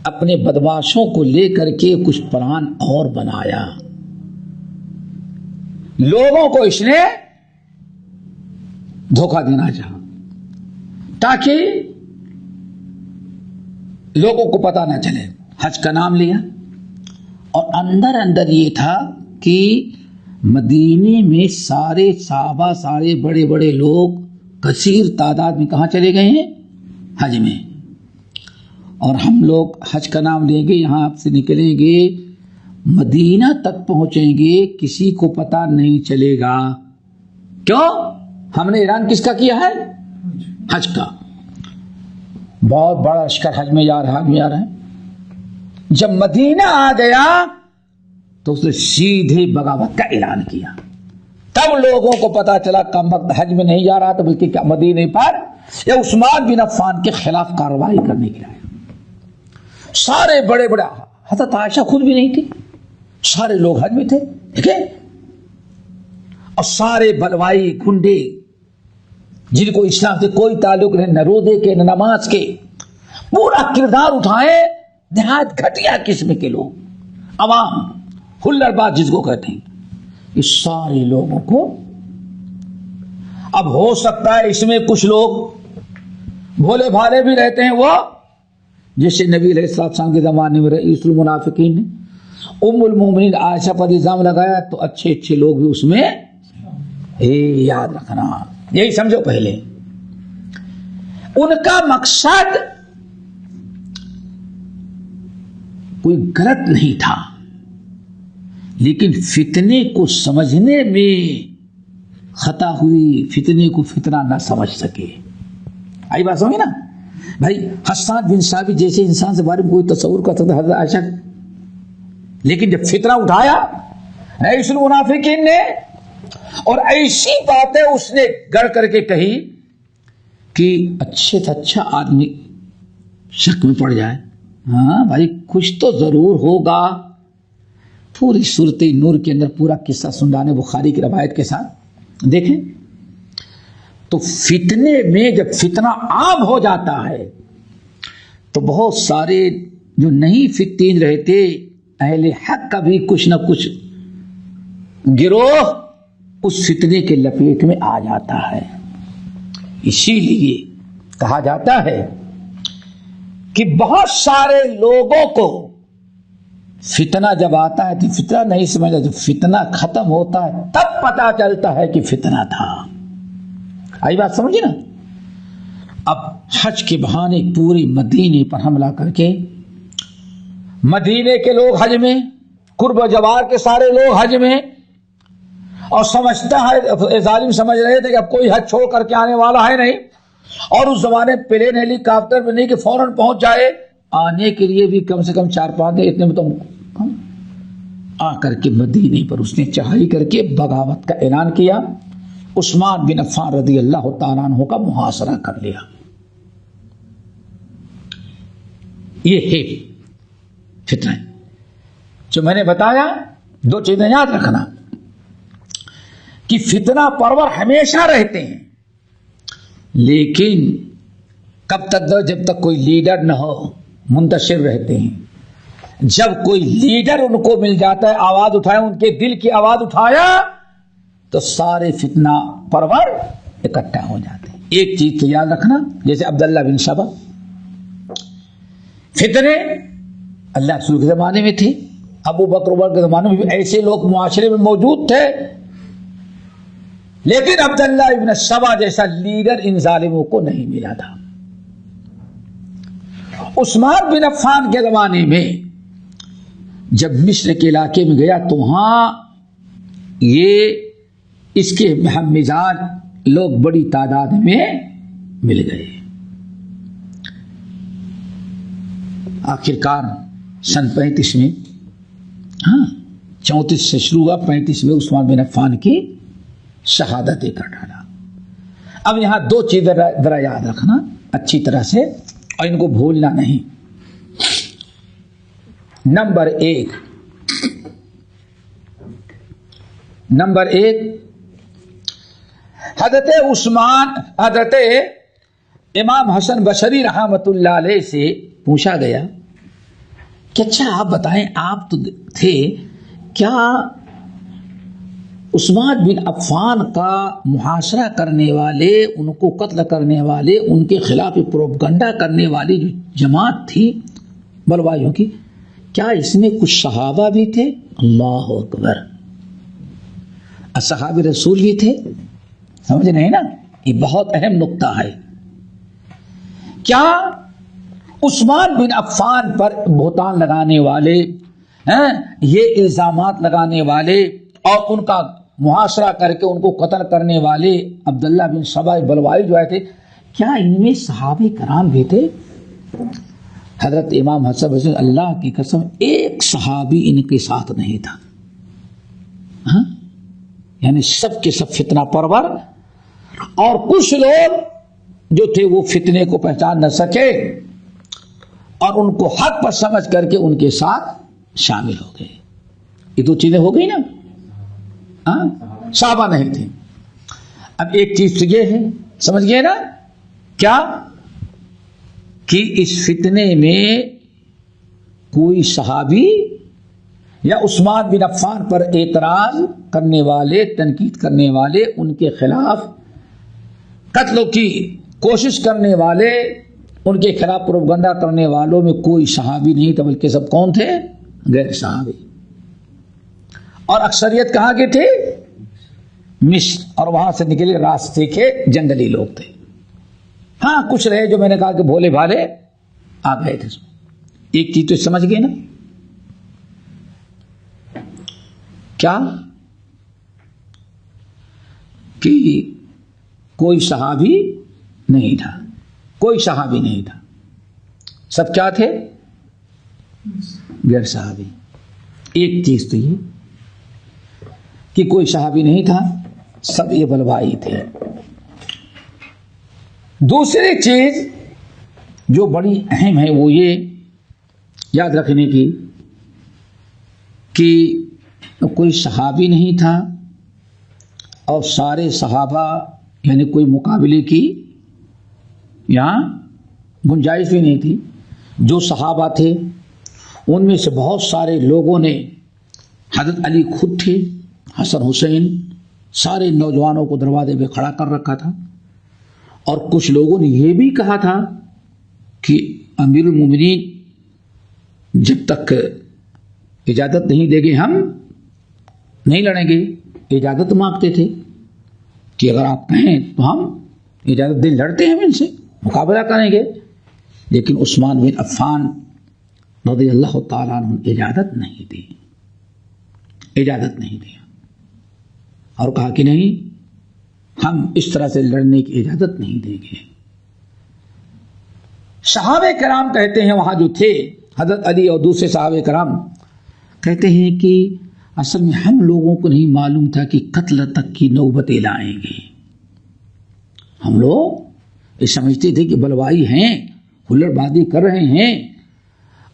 اپنے بدماشوں کو لے کر کے کچھ پلان اور بنایا. لوگوں کو اس نے دھوکہ دینا چاہا تاکہ لوگوں کو پتا نہ چلے. حج کا نام لیا اور اندر اندر یہ تھا کہ مدینے میں سارے صحابہ، سارے بڑے بڑے لوگ کثیر تعداد میں کہاں چلے گئے ہیں؟ حج میں. اور ہم لوگ حج کا نام لیں گے، یہاں آپ سے نکلیں گے، مدینہ تک پہنچیں گے، کسی کو پتا نہیں چلے گا. کیوں؟ ہم نے اعلان کس کا کیا ہے؟ حج کا. بہت بڑا لشکر حج میں جا رہا ہے. جب مدینہ آ گیا تو اس نے سیدھے بغاوت کا اعلان کیا. تب لوگوں کو پتا چلا کم وقت حج میں نہیں جا رہا تھا، بلکہ کیا مدینے پر یا عثمان بن عفان کے خلاف کارروائی کرنے کے لیے. سارے بڑے بڑے، حضرت عائشہ خود بھی نہیں تھی، سارے لوگ حج میں تھے، ٹھیک ہے. اور سارے بلوائی گنڈے جن کو اسلام سے کوئی تعلق نہیں، نہ روزے کے نہ نماز کے، پورا کردار اٹھائے. نہایت گھٹیا قسم کے لوگ، عوام، ہلڑ باز جس کو کہتے ہیں، اس سارے لوگوں کو. اب ہو سکتا ہے اس میں کچھ لوگ بھولے بھالے بھی رہتے ہیں، وہ جیسے نبی علیہ السلام کے زمانے میں رئیس المنافقین نے ام المومنین عائشہ پر الزام لگایا تو اچھے اچھے لوگ بھی اس میں. یاد رکھنا، یہی سمجھو. پہلے ان کا مقصد کوئی غلط نہیں تھا، لیکن فتنے کو سمجھنے میں خطا ہوئی، فتنے کو فتنہ نہ سمجھ سکے. آئی بات سمجھے نا بھائی؟ حسان بن ثابت جیسے انسان سے بارے میں کوئی تصور کرتا تھا حضرت عائشہ، لیکن جب فتنہ اٹھایا رئیس المنافقین نے، اور ایسی باتیں اس نے گڑ کر کے کہی کہ اچھے سے اچھا آدمی شک میں پڑ جائے. ہاں بھائی کچھ تو ضرور ہوگا. پوری سورۃ نور کے اندر پورا قصہ سنانے بخاری کی روایت کے ساتھ دیکھیں. تو فتنے میں جب فتنہ عام ہو جاتا ہے تو بہت سارے جو نہیں فتین رہتے، اہل حق کا بھی کچھ نہ کچھ گروہ اس فتنے کے لپیٹ میں آ جاتا ہے. اسی لیے کہا جاتا ہے کہ بہت سارے لوگوں کو فتنہ جب آتا ہے تو فتنہ نہیں سمجھتا، جب فتنہ ختم ہوتا ہے تب پتا چلتا ہے کہ فتنہ تھا. آئی بات سمجھے نا؟ اب حج کے بہانے پورے مدینے پر حملہ کر کے، مدینے کے لوگ حج میں، قرب و جوار کے سارے لوگ حج میں، اور سمجھتا ہے ظالم سمجھ رہے تھے کہ اب کوئی حج چھوڑ کر کے آنے والا ہے نہیں. اور اس زمانے پلین ہیلی کاپٹر میں نہیں کہ فوراً پہنچ جائے، آنے کے لیے بھی کم سے کم 4-5 دن، اتنے میں تو آ کر کے مدینے پر اس نے چڑھائی کر کے بغاوت کا اعلان کیا. عثمان بن عفان رضی اللہ تعالیٰ عنہ کا محاصرہ کر لیا. یہ ہے فتنہ جو میں نے بتایا. 2 چیزیں یاد رکھنا کہ فتنہ پرور ہمیشہ رہتے ہیں، لیکن کب تک؟ جب تک کوئی لیڈر نہ ہو منتشر رہتے ہیں. جب کوئی لیڈر ان کو مل جاتا ہے، آواز اٹھائے، ان کے دل کی آواز اٹھایا تو سارے فتنہ پرور اکٹھا ہو جاتے ہیں. ایک چیز تو یاد رکھنا، جیسے عبداللہ بن سبا، فتنے اللہ رسول کے زمانے میں تھے، ابو بکر عمر کے زمانے میں بھی ایسے لوگ معاشرے میں موجود تھے، لیکن عبداللہ ابن سبا جیسا لیڈر ان ظالموں کو نہیں ملا تھا. عثمان بن عفان کے زمانے میں جب مصر کے علاقے میں گیا تو وہاں یہ اس کے ہم مزاج لوگ بڑی تعداد میں مل گئے. آخرکار سن 35 میں 34 سے شروع ہوا، 35 میں عثمان بن عفان کی شہادت کر ڈالا. اب یہاں دو چیزیں ذرا یاد رکھنا اچھی طرح سے اور ان کو بھولنا نہیں. نمبر ایک حضرت امام حسن بصری رحمۃ اللہ علیہ سے پوچھا گیا کہ اچھا آپ بتائیں، آپ تو تھے، کیا عثمان بن عفان کا محاصرہ کرنے والے، ان کو قتل کرنے والے، ان کے خلاف پروپگنڈا کرنے والی جو جماعت تھی بلوائیوں کی، کیا اس میں کچھ صحابہ بھی تھے؟ اللہ اکبر، اصحاب رسول بھی تھے؟ سمجھ نہیں نا، یہ بہت اہم نقطہ ہے. کیا عثمان بن عفان پر بہتان لگانے والے، یہ الزامات لگانے والے اور ان کا محاصرہ کر کے ان کو قتل کرنے والے عبداللہ بن سبا بلوائی جو آئے تھے، کیا ان میں صحابہ کرام بھی تھے؟ حضرت امام حسن بصری اللہ کی قسم ایک صحابی ان کے ساتھ نہیں تھا. یعنی سب کے سب فتنہ پرور، اور کچھ لوگ جو تھے وہ فتنے کو پہچان نہ سکے اور ان کو حق پر سمجھ کر کے ان کے ساتھ شامل ہو گئے. یہ دو چیزیں ہو گئی نا، صحابہ نہیں تھے. اب ایک چیز تو یہ ہے، سمجھ گئے نا، کیا کہ اس فتنے میں کوئی صحابی یا عثمان بن عفان پر اعتراض کرنے والے، تنقید کرنے والے، ان کے خلاف قتل کی کوشش کرنے والے، ان کے خلاف پروپگنڈا کرنے والوں میں کوئی صحابی نہیں تھا، بلکہ سب کون تھے؟ غیر صحابی. اور اکثریت کہاں کے تھے؟ مصر، اور وہاں سے نکلے راستے کے جنگلی لوگ تھے. ہاں کچھ رہے جو میں نے کہا کہ بھولے بھالے آ گئے تھے. ایک چیز تو سمجھ گئے نا، کیا کہ کوئی صحابی نہیں تھا، کوئی صحابی نہیں تھا، سب کیا تھے؟ غیر صحابی. ایک چیز تو یہ کہ کوئی صحابی نہیں تھا، سب یہ بلوائی تھے. دوسری چیز جو بڑی اہم ہے وہ یہ یاد رکھنے کی کہ کوئی صحابی نہیں تھا اور سارے صحابہ، یعنی کوئی مقابلے کی یہاں گنجائش بھی نہیں تھی. جو صحابہ تھے ان میں سے بہت سارے لوگوں نے، حضرت علی خود تھے، حسن حسین، سارے نوجوانوں کو دروازے پہ کھڑا کر رکھا تھا. اور کچھ لوگوں نے یہ بھی کہا تھا کہ امیر المومنین جب تک اجازت نہیں دیں گے ہم نہیں لڑیں گے. اجازت مانگتے تھے کہ اگر آپ کہیں تو ہم اجازت دیں، لڑتے ہیں، ہم ان سے مقابلہ کریں گے. لیکن عثمان بن عفان رضی اللہ تعالیٰ عنہ اجازت نہیں دی، اجازت نہیں دیا اور کہا کہ نہیں، ہم اس طرح سے لڑنے کی اجازت نہیں دیں گے. صحابہ کرام کہتے ہیں وہاں جو تھے حضرت علی اور دوسرے صحابہ کرام کہتے ہیں کہ اصل میں ہم لوگوں کو نہیں معلوم تھا کہ قتل تک کی نوبتیں لائیں گے. ہم لوگ یہ سمجھتے تھے کہ بلوائی ہیں، ہلڑ بازی کر رہے ہیں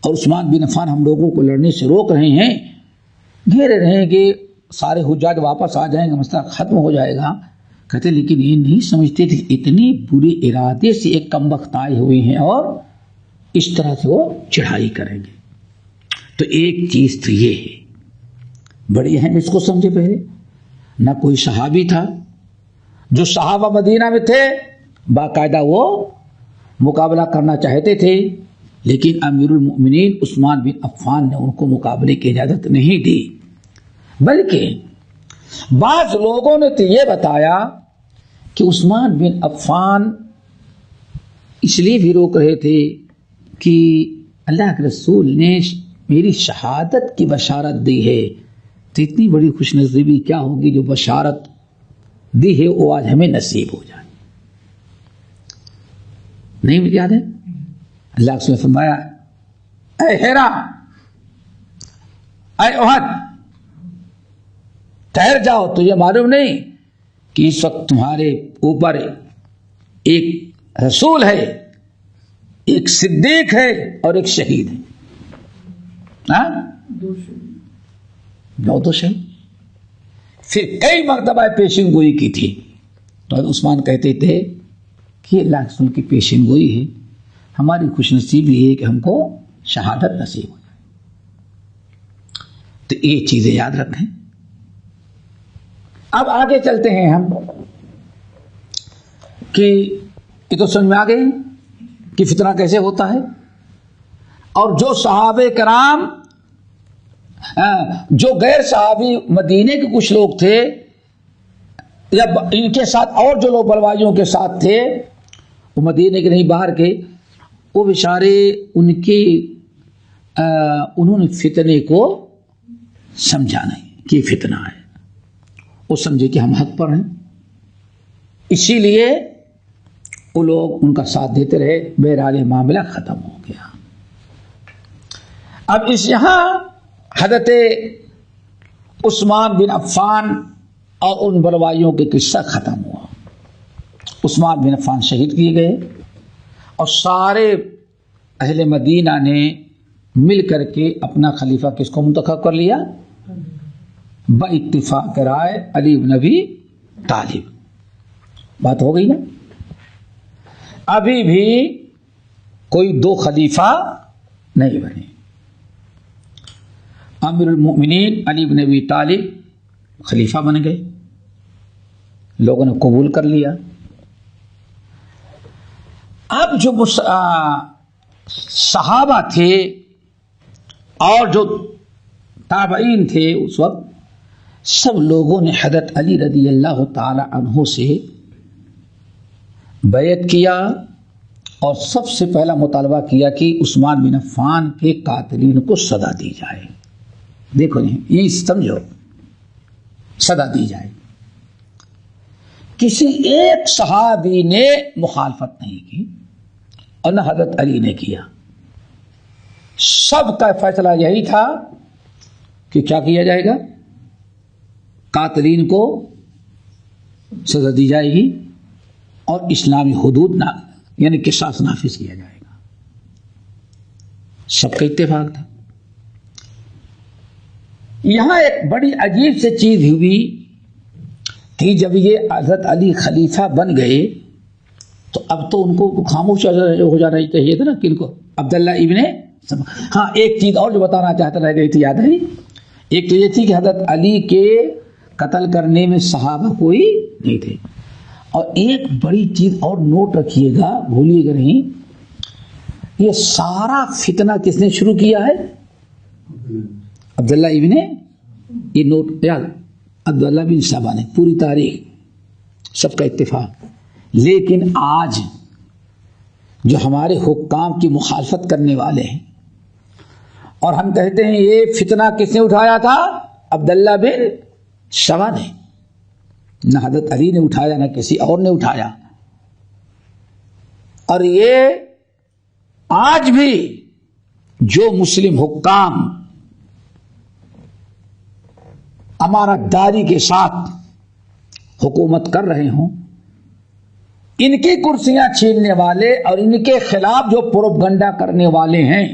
اور عثمان بن عفان ہم لوگوں کو لڑنے سے روک رہے ہیں، گھیرے رہیں گے، سارے حجاج واپس آ جائیں گے، مسئلہ ختم ہو جائے گا. کہتے لیکن یہ نہیں سمجھتے تھے اتنے برے ارادے سے ایک کمبخت آئے ہوئے ہیں اور اس طرح سے وہ چڑھائی کریں گے. تو ایک چیز تو یہ ہے بڑی اہم، اس کو سمجھے پہلے. نہ کوئی صحابی تھا، جو صحابہ مدینہ میں تھے باقاعدہ وہ مقابلہ کرنا چاہتے تھے، لیکن امیر المؤمنین عثمان بن عفان نے ان کو مقابلے کی اجازت نہیں دی. بلکہ بعض لوگوں نے تو یہ بتایا کہ عثمان بن عفان اس لیے بھی روک رہے تھے کہ اللہ کے رسول نے میری شہادت کی بشارت دی ہے، تو اتنی بڑی خوش نصیبی کیا ہوگی جو بشارت دی ہے وہ آج ہمیں نصیب ہو جائے۔ نہیں مجھے یاد ہے اللہ کے رسول نے فرمایا اے ہیرا، اے احد، ٹھہر جاؤ، تجھے معلوم نہیں کہ اس وقت تمہارے اوپر ایک رسول ہے، ایک صدیق ہے اور ایک شہید ہے۔ دو شہید۔ پھر کئی مرتبہ پیشن گوئی کی تھی، تو عثمان کہتے تھے کہ اللہ کے رسول کی پیشن گوئی ہے، ہماری خوش نصیبی ہے کہ ہم کو شہادت نصیب ہو جائے۔ تو یہ چیزیں یاد رکھیں۔ اب آگے چلتے ہیں ہم کہ یہ تو سمجھ میں آ گئی کہ فتنہ کیسے ہوتا ہے، اور جو صحابہ کرام، جو غیر صحابی مدینے کے کچھ لوگ تھے یا ان کے ساتھ اور جو لوگ بلوائیوں کے ساتھ تھے، وہ مدینے کے نہیں باہر کے، وہ بیچارے انہوں نے فتنے کو سمجھا نہیں کہ فتنہ ہے، وہ سمجھے کہ ہم حق پر ہیں، اسی لیے وہ لوگ ان کا ساتھ دیتے رہے، بہرحال معاملہ ختم ہو گیا۔ اب اس یہاں حضرت عثمان بن عفان اور ان بلوائیوں کے قصہ ختم ہوا۔ عثمان بن عفان شہید کیے گئے اور سارے اہل مدینہ نے مل کر کے اپنا خلیفہ کس کو منتخب کر لیا؟ باتفاق رائے علی بن ابی طالب۔ بات ہو گئی نا؟ ابھی بھی کوئی دو خلیفہ نہیں بنے۔ امیر المؤمنین علی بن ابی طالب خلیفہ بن گئے، لوگوں نے قبول کر لیا۔ اب جو صحابہ تھے اور جو تابعین تھے اس وقت، سب لوگوں نے حضرت علی رضی اللہ تعالی عنہ سے بیعت کیا اور سب سے پہلا مطالبہ کیا کہ عثمان بن عفان کے قاتلین کو سزا دی جائے۔ دیکھو یہ سمجھو، سزا دی جائے۔ کسی ایک صحابی نے مخالفت نہیں کی اور نہ حضرت علی نے کیا، سب کا فیصلہ یہی تھا کہ کیا کیا جائے گا؟ قاتلین کو سزا دی جائے گی اور اسلامی حدود یعنی قصاص نافذ کیا جائے گا۔ سب کا اتفاق تھا۔ یہاں ایک بڑی عجیب سے چیز ہوئی کہ جب یہ حضرت علی خلیفہ بن گئے تو اب تو ان کو خاموش ہو جانا چاہیے تھا نا، کن کو؟ عبداللہ ابن سبا۔ ہاں ایک چیز اور جو بتانا چاہتا رہ گئی تھی، یاد ہے؟ ایک تو یہ تھی کہ حضرت علی کے قتل کرنے میں صحابہ کوئی نہیں تھے، اور ایک بڑی چیز اور نوٹ رکھیے گا، بھولیے گا نہیں، یہ سارا فتنہ کس نے شروع کیا ہے؟ عبداللہ ابن، یہ نوٹ یاد، عبداللہ بن سبا نے، پوری تاریخ سب کا اتفاق۔ لیکن آج جو ہمارے حکام کی مخالفت کرنے والے ہیں اور ہم کہتے ہیں یہ فتنہ کس نے اٹھایا تھا؟ عبداللہ بن سبا نے، نہ حضرت علی نے اٹھایا نہ کسی اور نے اٹھایا۔ اور یہ آج بھی جو مسلم حکام امانت داری کے ساتھ حکومت کر رہے ہوں، ان کی کرسیاں چھیننے والے اور ان کے خلاف جو پروپگنڈا کرنے والے ہیں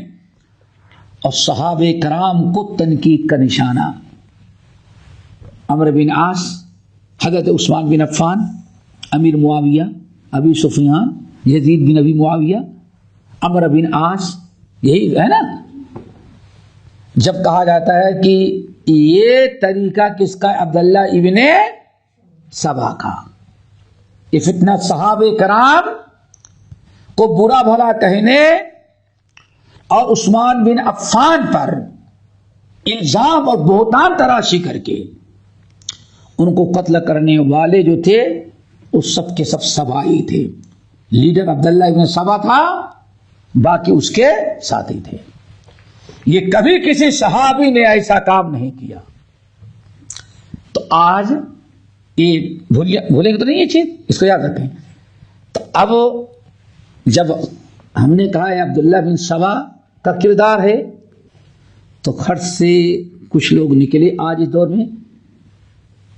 اور صحابہ کرام کو تنقید کا نشانہ، عمرو بن عاص، حضرت عثمان بن عفان، امیر معاویہ، ابی سفیان، یزید بن ابی معاویہ، عمرو بن عاص، یہی ہے نا۔ جب کہا جاتا ہے کہ یہ طریقہ کس کا؟ عبداللہ ابن سبا کا۔ یہ فتنہ صحابہ کرام کو برا بھلا کہنے اور عثمان بن عفان پر الزام اور بہتان تراشی کر کے ان کو قتل کرنے والے جو تھے وہ سب کے سب سبائی تھے۔ لیڈر عبداللہ ابن سبا تھا باقی اس کے ساتھی تھے. یہ کبھی کسی صحابی نے ایسا کام نہیں کیا. تو آج یہ بھولیں گے تو نہیں یہ چیز، اس کو یاد رکھیں. تو اب جب ہم نے کہا ہے عبداللہ بن سبا کا کردار ہے، تو خرچ سے کچھ لوگ نکلے آج اس دور میں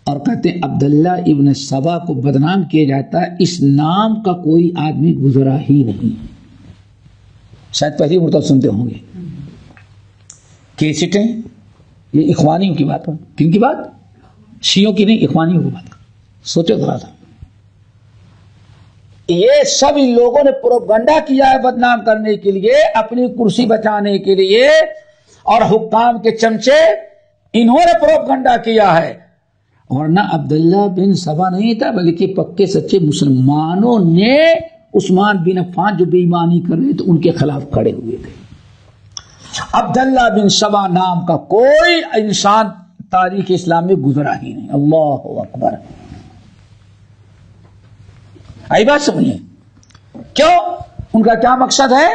اور کہتے ہیں عبداللہ ابن سبا کو بدنام کیا جاتا ہے، اس نام کا کوئی آدمی گزرا ہی نہیں. شاید پہلی مرتبہ سنتے ہوں گے. کیسٹیں یہ اخوانیوں کی بات ہے. کن کی بات؟ شیعوں کی نہیں، اخوانیوں کی بات. سوچو تھوڑا سا. یہ سب ان لوگوں نے پروپگنڈا کیا ہے بدنام کرنے کے لیے، اپنی کرسی بچانے کے لیے، اور حکام کے چمچے انہوں نے پروپگنڈا کیا ہے. ورنہ عبداللہ بن سبا نہیں تھا، بلکہ پکے سچے مسلمانوں نے عثمان بن عفان جو بے ایمانی کر رہے تھے ان کے خلاف کھڑے ہوئے تھے. عبداللہ بن سبا نام کا کوئی انسان تاریخ اسلام میں گزرا ہی نہیں. اللہ اکبر. آئی بات سمجھیں کیوں؟ ان کا کیا مقصد ہے؟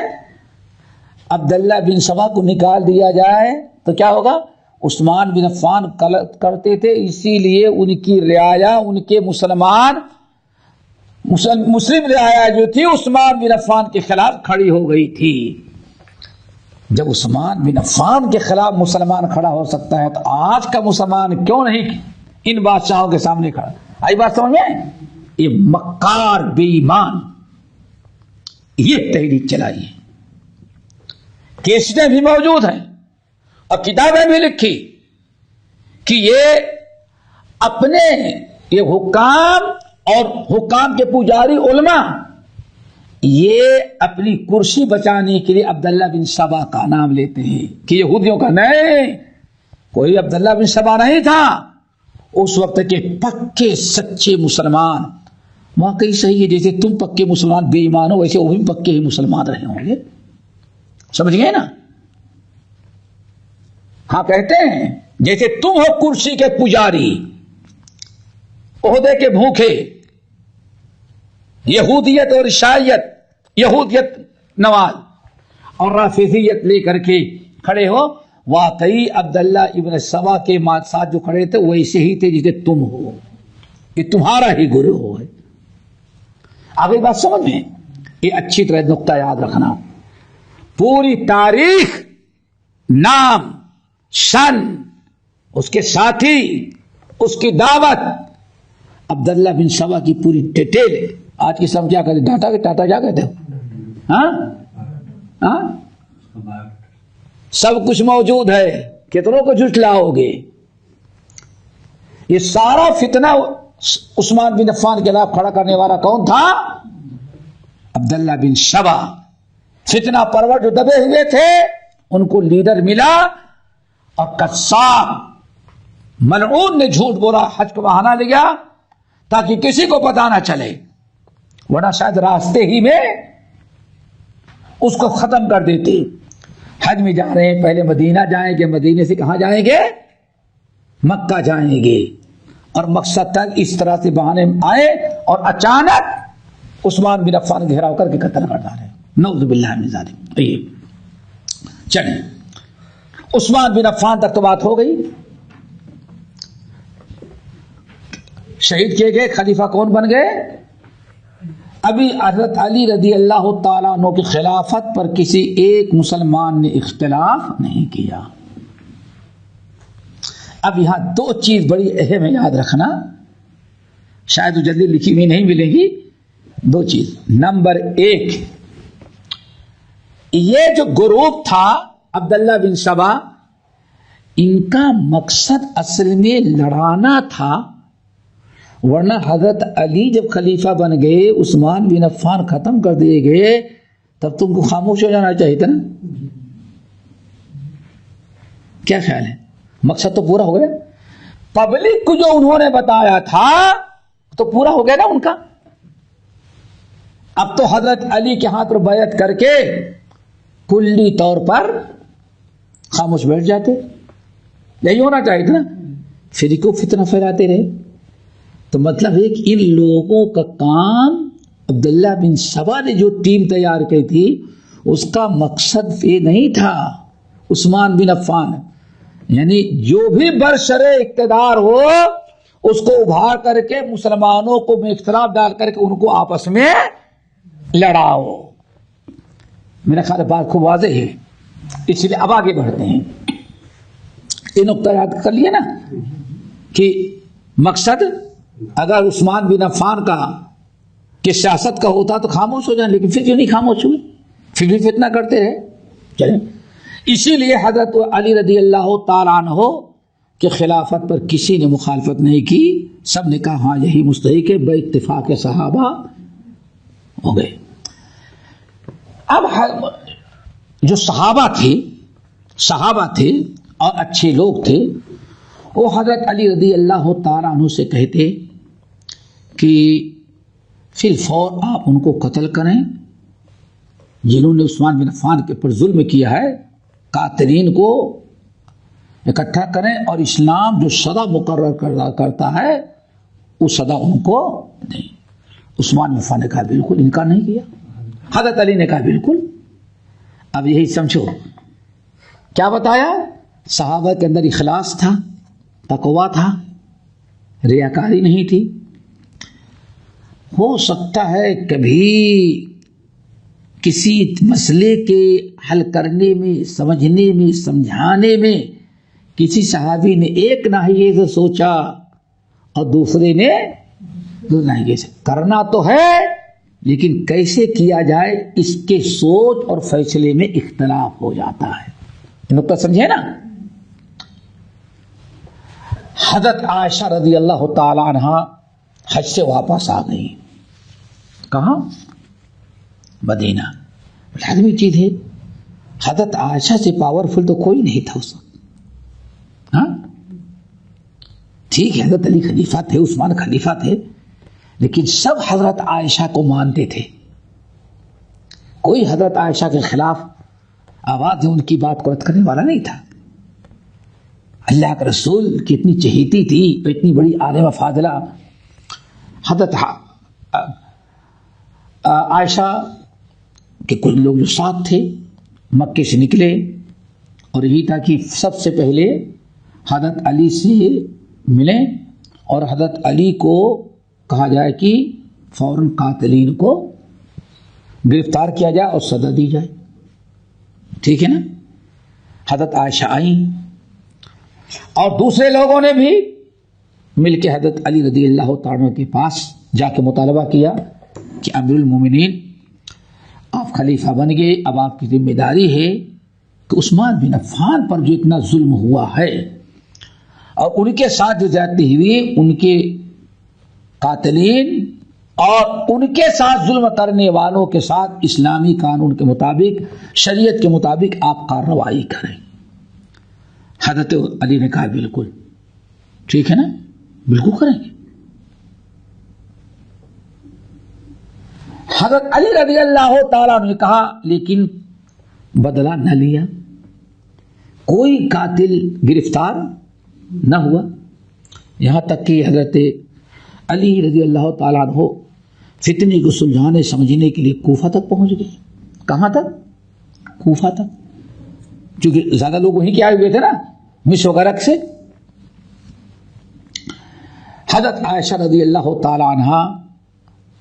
عبداللہ بن سبا کو نکال دیا جائے تو کیا ہوگا؟ عثمان بن عفان کرتے تھے، اسی لیے ان کی رعایا، ان کے مسلم رعایا جو تھی عثمان بن عفان کے خلاف کھڑی ہو گئی تھی. جب عثمان بن عفان کے خلاف مسلمان کھڑا ہو سکتا ہے تو آج کا مسلمان کیوں نہیں ان بادشاہوں کے سامنے کھڑا؟ آئی بات سمجھ میں؟ یہ مکار بے ایمان یہ تحریک چلائی ہے. کیسٹیں بھی موجود ہیں اور کتابیں بھی لکھی کہ یہ اپنے یہ حکام اور حکام کے پجاری علماء یہ اپنی کرسی بچانے کے لیے عبداللہ بن سبا کا نام لیتے ہیں کہ یہودیوں کا نہیں، کوئی عبداللہ بن سبا نہیں تھا. اس وقت کے پکے سچے مسلمان، واقعی صحیح ہے، جیسے تم پکے مسلمان بے ایمان ہو ویسے وہ بھی پکے ہی مسلمان رہے ہوں گے. سمجھ گئے نا؟ ہاں کہتے ہیں جیسے تم ہو کرسی کے پجاری، عہدے کے بھوکے، یہودیت اور عیسائیت، یہودیت نواز اور رافضیت لے کر کے کھڑے ہو، واقعی عبداللہ ابن سبا کے ساتھ جو کھڑے تھے ویسے ہی تھے جیسے تم ہو. یہ تمہارا ہی گروہ ہے. آگے بات سمجھ میں؟ یہ اچھی طرح نقطہ یاد رکھنا. پوری تاریخ، نام، سن، اس کے ساتھی، اس کی دعوت، عبداللہ بن سبا کی پوری ڈیٹیل ہے. آج کی سم کیا کہتے؟ ڈاٹا کیا کہتے ہو؟ ہاں سب کچھ موجود ہے. کتنوں کو جھٹلاؤ گے؟ یہ سارا فتنہ عثمان بن عفان کے خلاف کھڑا کرنے والا کون تھا؟ عبداللہ بن سبا. فتنہ پرور جو دبے ہوئے تھے ان کو لیڈر ملا، اور قصاب ملعون نے جھوٹ بولا، حج کا بہانہ لیا تاکہ کسی کو پتہ نہ چلے، ورنہ شاید راستے ہی میں اس کو ختم کر دیتے. حج میں جا رہے ہیں، پہلے مدینہ جائیں گے، مدینے سے کہاں جائیں گے؟ مکہ جائیں گے، اور مقصد تک اس طرح سے بہانے آئے اور اچانک عثمان بن عفان گھیراؤ کر کے قتل کر ڈالے. نعوذ باللہ من ذالک. چلیں عثمان بن عفان تک تو بات ہو گئی. شہید کیے گئے، خلیفہ کون بن گئے؟ ابھی حضرت علی رضی اللہ تعالیٰ عنہ کی خلافت پر کسی ایک مسلمان نے اختلاف نہیں کیا. اب یہاں دو چیز بڑی اہم ہے، یاد رکھنا، شاید وہ جلدی لکھی ہوئی نہیں ملے گی. دو چیز. نمبر ایک، یہ جو گروپ تھا عبداللہ بن سبا، ان کا مقصد اصل میں لڑانا تھا، ورنہ حضرت علی جب خلیفہ بن گئے، عثمان بن عفان ختم کر دیے گئے، تب تم کو خاموش ہو جانا چاہیے تھا نا. کیا خیال ہے؟ مقصد تو پورا ہو گیا. پبلک کو جو انہوں نے بتایا تھا تو پورا ہو گیا نا ان کا. اب تو حضرت علی کے ہاتھ پر بیعت کر کے کلی طور پر خاموش بیٹھ جاتے. یہی ہونا چاہیے تھا نا. پھر کو فتنہ پھیلاتے رہے. تو مطلب ہے کہ ان لوگوں کا کام، عبداللہ بن سبا نے جو ٹیم تیار کی تھی اس کا مقصد یہ نہیں تھا عثمان بن عفان یعنی جو بھی برسر اقتدار ہو اس کو ابھار کر کے مسلمانوں کو میں اختلاف ڈال کر کے ان کو آپس میں لڑاؤ. میرا خیال بات خوب واضح ہے، اس لیے اب آگے بڑھتے ہیں. یہ نقطہ یاد کر لیا نا کہ مقصد اگر عثمان بن عفان کا کہ سیاست کا ہوتا تو خاموش ہو جائیں، لیکن پھر کیوں نہیں خاموش ہوئے، پھر بھی فتنہ کرتے رہے. چلیں اسی لیے حضرت علی رضی اللہ تعالیٰ عنہ کہ خلافت پر کسی نے مخالفت نہیں کی، سب نے کہا ہاں یہی مستحق ہے، بے اتفاق صحابہ ہو گئے. اب جو صحابہ تھے اور اچھے لوگ تھے وہ حضرت علی رضی اللہ تعالیٰ عنہ سے کہتے کہ فی الفور آپ ان کو قتل کریں جنہوں نے عثمان بن عفان کے پر ظلم کیا ہے، قاتلین کو اکٹھا کریں اور اسلام جو سزا مقرر کرتا ہے وہ سزا ان کو دیں. عثمان بن عفان نے کہا بالکل، انکار نہیں کیا. حضرت علی نے کہا بالکل. اب یہی سمجھو کیا بتایا، صحابہ کے اندر اخلاص تھا، تقویٰ تھا، ریاکاری نہیں تھی. ہو سکتا ہے کبھی کسی مسئلے کے حل کرنے میں، سمجھنے میں، سمجھانے میں کسی صحابی نے ایک ناحیے سے سوچا اور دوسرے نے دو ناحیے سے. کرنا تو ہے لیکن کیسے کیا جائے اس کے سوچ اور فیصلے میں اختلاف ہو جاتا ہے. نقطہ سمجھے نا. حضرت عائشہ رضی اللہ تعالی عنہ حج سے واپس آ گئی. کہاں؟ مدینہ. لازمی چیز ہے، حضرت عائشہ سے پاورفل تو کوئی نہیں تھا اس وقت. ہاں ٹھیک ہے حضرت علی خلیفہ تھے، عثمان خلیفہ تھے، لیکن سب حضرت عائشہ کو مانتے تھے. کوئی حضرت عائشہ کے خلاف آواز ان کی بات کو رد کرنے والا نہیں تھا. اللہ کے رسول کی اتنی چہیتی تھی، اتنی بڑی عالمہ فاضلہ حضرت عائشہ کے کچھ لوگ جو ساتھ تھے مکے سے نکلے اور یہی تھا کہ سب سے پہلے حضرت علی سے ملیں اور حضرت علی کو کہا جائے کہ فوراً قاتلین کو گرفتار کیا جائے اور سزا دی جائے. ٹھیک ہے نا. حضرت عائشہ آئیں اور دوسرے لوگوں نے بھی مل کے حضرت علی رضی اللہ تعالیٰ کے پاس جا کے مطالبہ کیا کہ امیر المومنین آپ خلیفہ بن گئے، اب آپ کی ذمہ داری ہے کہ عثمان بن عفان پر جو اتنا ظلم ہوا ہے اور ان کے ساتھ جو زیادتی ہوئی، ان کے قاتلین اور ان کے ساتھ ظلم کرنے والوں کے ساتھ اسلامی قانون کے مطابق، شریعت کے مطابق آپ کارروائی کریں. حضرت علی نے کہا بالکل ٹھیک ہے نا، بالکل کریں گے. حضرت علی رضی اللہ تعالیٰ نے کہا لیکن بدلہ نہ لیا، کوئی قاتل گرفتار نہ ہوا. یہاں تک کہ حضرت علی رضی اللہ تعالیٰ عنہ فتنے کو سلجھانے سمجھنے کے لیے کوفہ تک پہنچ گئے. کہاں تک؟ کوفہ تک، چونکہ زیادہ لوگ وہیں کے آئے ہوئے تھے نا مصر وغیرہ سے. حضرت عائشہ رضی اللہ تعالیٰ عنہ